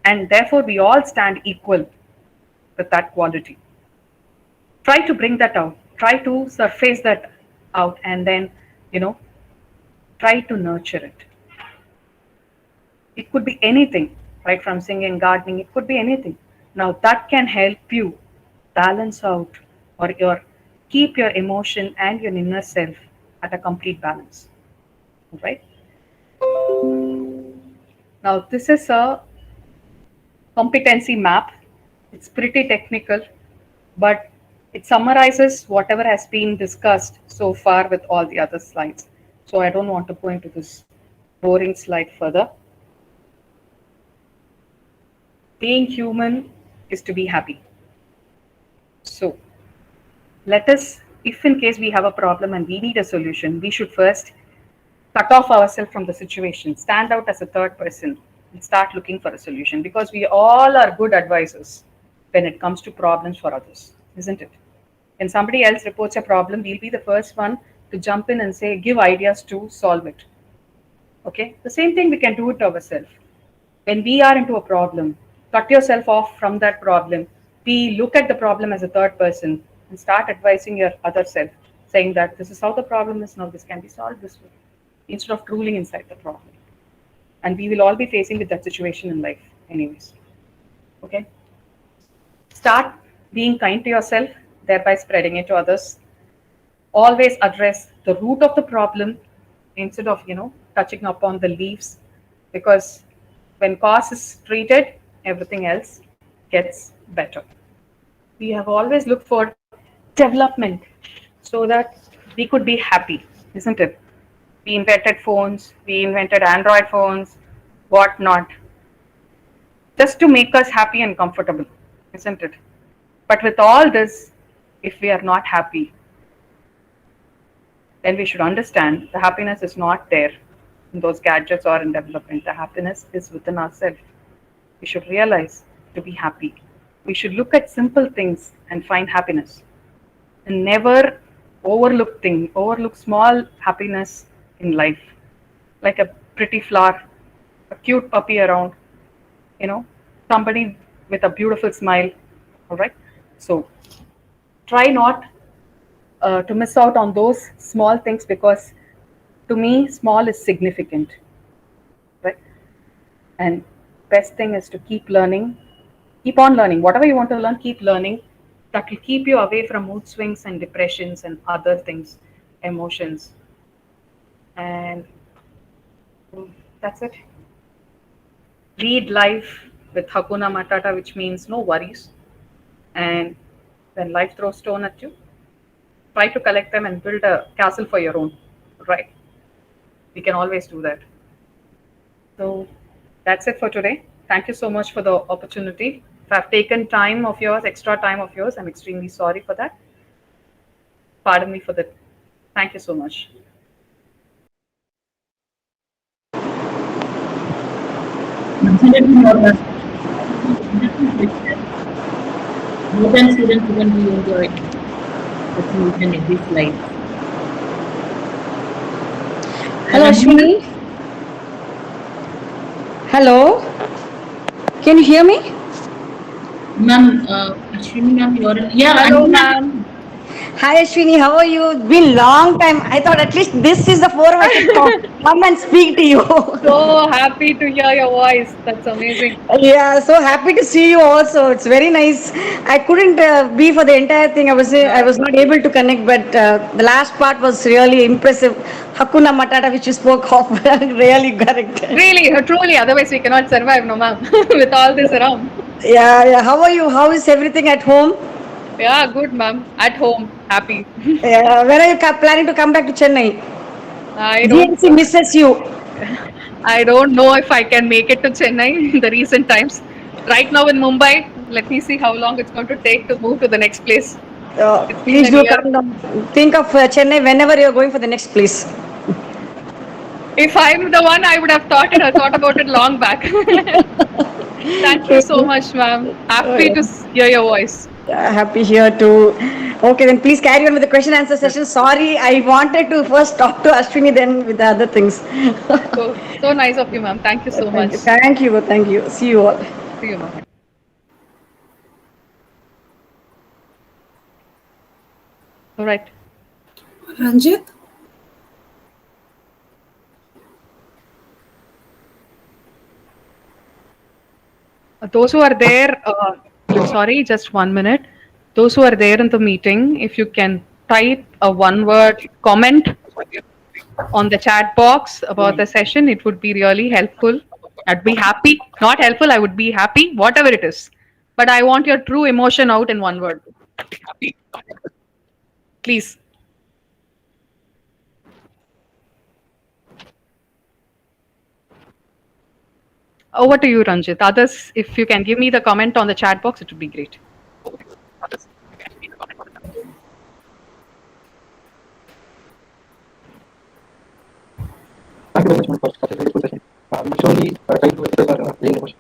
And therefore, we all stand equal with that quality. Try to bring that out. Try to surface that out and then, try to nurture it. It could be anything, right from singing, gardening, it could be anything. Now that can help you balance out or keep your emotion and your inner self at a complete balance. All right? Now this is a competency map. It's pretty technical, but it summarizes whatever has been discussed so far with all the other slides. So I don't want to go into this boring slide further. Being human is to be happy. So let us, if in case we have a problem and we need a solution, we should first cut off ourselves from the situation, stand out as a third person and start looking for a solution, because we all are good advisors when it comes to problems for others, isn't it? When somebody else reports a problem, we'll be the first one to jump in and say, give ideas to solve it. Okay? The same thing we can do it to ourselves. When we are into a problem, cut yourself off from that problem. We look at the problem as a third person and start advising your other self, saying that this is how the problem is, now this can be solved this way, instead of drooling inside the problem. And we will all be facing with that situation in life anyways. Okay? Start being kind to yourself, thereby spreading it to others. Always address the root of the problem instead of, touching upon the leaves, because when cause is treated, everything else gets better. We have always looked for development so that we could be happy, isn't it? We invented phones, we invented Android phones, whatnot, just to make us happy and comfortable, isn't it? But with all this, if we are not happy, then we should understand the happiness is not there in those gadgets or in development. The happiness is within ourselves. We should realize to be happy. We should look at simple things and find happiness, and never overlook small happiness in life, like a pretty flower, a cute puppy around, somebody with a beautiful smile. All right. So try not to miss out on those small things, because to me, small is significant. Right? And best thing is to keep learning, keep on learning. Whatever you want to learn, keep learning. That will keep you away from mood swings and depressions and other things, emotions. And that's it. Lead life with Hakuna Matata, which means no worries. And when life throws stone at you, try to collect them and build a castle for your own. Right? We can always do that. So that's it for today. Thank you so much for the opportunity. If I've taken time of yours, extra time of yours, I'm extremely sorry for that. Pardon me for that. Thank you so much. More than students, even we enjoy the solution in this life. Hello, Ashwini. Hello. Can you hear me? Ma'am, Ashwini ma'am, you are in. Yeah, hello, ma'am. Hi, Ashwini. How are you? It's been long time. I thought at least this is the forum I can come and speak to you. So happy to hear your voice. That's amazing. Yeah, so happy to see you also. It's very nice. I couldn't be for the entire thing. I was not able to connect, but the last part was really impressive. Hakuna Matata, which you spoke of, really correct. Really, truly. Otherwise, we cannot survive, no, ma'am, with all this around. Yeah. How are you? How is everything at home? Yeah, good, ma'am. At home, happy. Yeah. When are you planning to come back to Chennai? I don't. GNC misses you. I don't know if I can make it to Chennai in the recent times. Right now in Mumbai, let me see how long it's going to take to move to the next place. Please do come down. Think of Chennai whenever you're going for the next place. If I'm the one, I would have thought about it long back. Thank you so much, ma'am. Happy to hear your voice. Happy here too. Okay, then please carry on with the question answer session. Sorry, I wanted to first talk to Ashwini, then with the other things. So nice of you, ma'am. Thank you so much. Thank you. See you all. See you, ma'am. All right. Ranjit? Those who are there, sorry, just 1 minute. Those who are there in the meeting, if you can type a one-word comment on the chat box about the session, it would be really helpful. I'd be happy. Not helpful, I would be happy, whatever it is. But I want your true emotion out in one word. Please. Over to you, Ranjit. Others, if you can give me the comment on the chat box, it would be great. Thank you very much for such a beautiful session. Surely try to express plain emotion.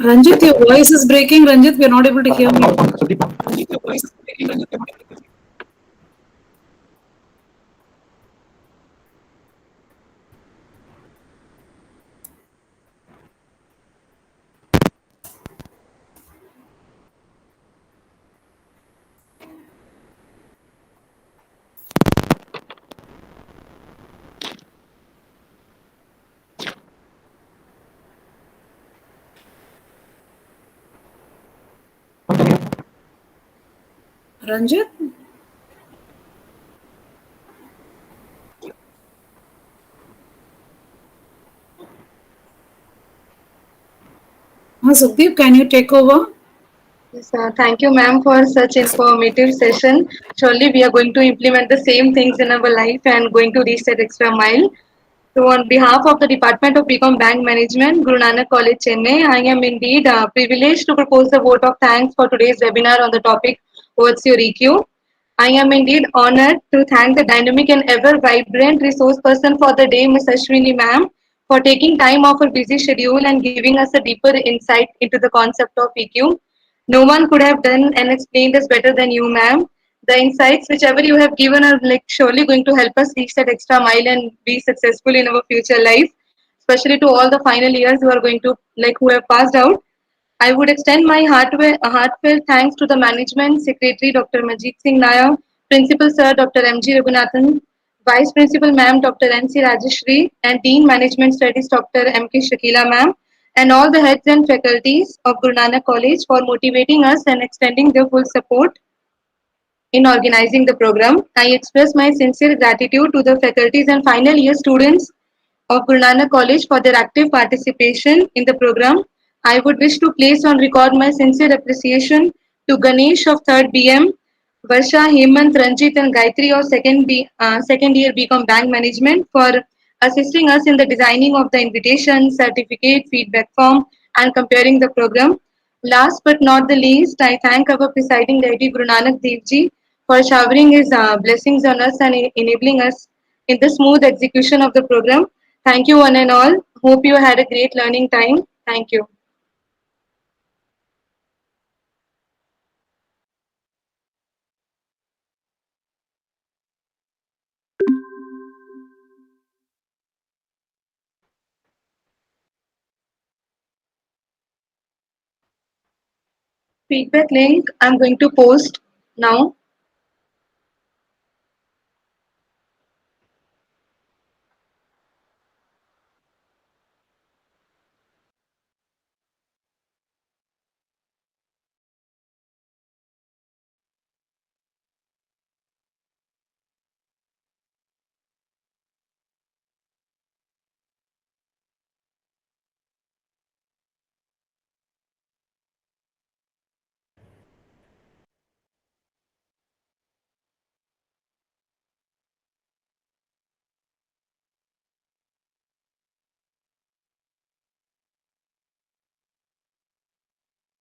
Ranjit, your voice is breaking. Ranjit, we are not able to hear you. Ranjit? Sukhdeep, can you take over? Yes, thank you, ma'am, for such informative session. Surely we are going to implement the same things in our life and going to reach that extra mile. So on behalf of the Department of BCom Bank Management, Guru Nanak College, Chennai, I am indeed privileged to propose a vote of thanks for today's webinar on the topic, What's Your EQ? I am indeed honored to thank the dynamic and ever vibrant resource person for the day, Ms. Ashwini ma'am, for taking time off her busy schedule and giving us a deeper insight into the concept of EQ. No one could have done and explained this better than you, ma'am. The insights whichever you have given are like surely going to help us reach that extra mile and be successful in our future life, especially to all the final years who are going to who have passed out. I would extend my heartfelt thanks to the management secretary Dr. Majid Singh Nair, principal sir Dr. M.G. Raghunathan, Vice Principal Ma'am Dr. N.C. Rajeshri, and Dean Management Studies Dr. M.K. Shakila Ma'am, and all the heads and faculties of Guru Nanak College for motivating us and extending their full support in organizing the program. I express my sincere gratitude to the faculties and final year students of Guru Nanak College for their active participation in the program. I would wish to place on record my sincere appreciation to Ganesh of 3rd BM, Varsha, Hemant, Ranjit and Gayatri of second year BCom Bank Management for assisting us in the designing of the invitation, certificate, feedback form and comparing the program. Last but not the least, I thank our presiding deity Guru Nanak Devji for showering his blessings on us and enabling us in the smooth execution of the program. Thank you one and all. Hope you had a great learning time. Thank you. Feedback link I'm going to post now.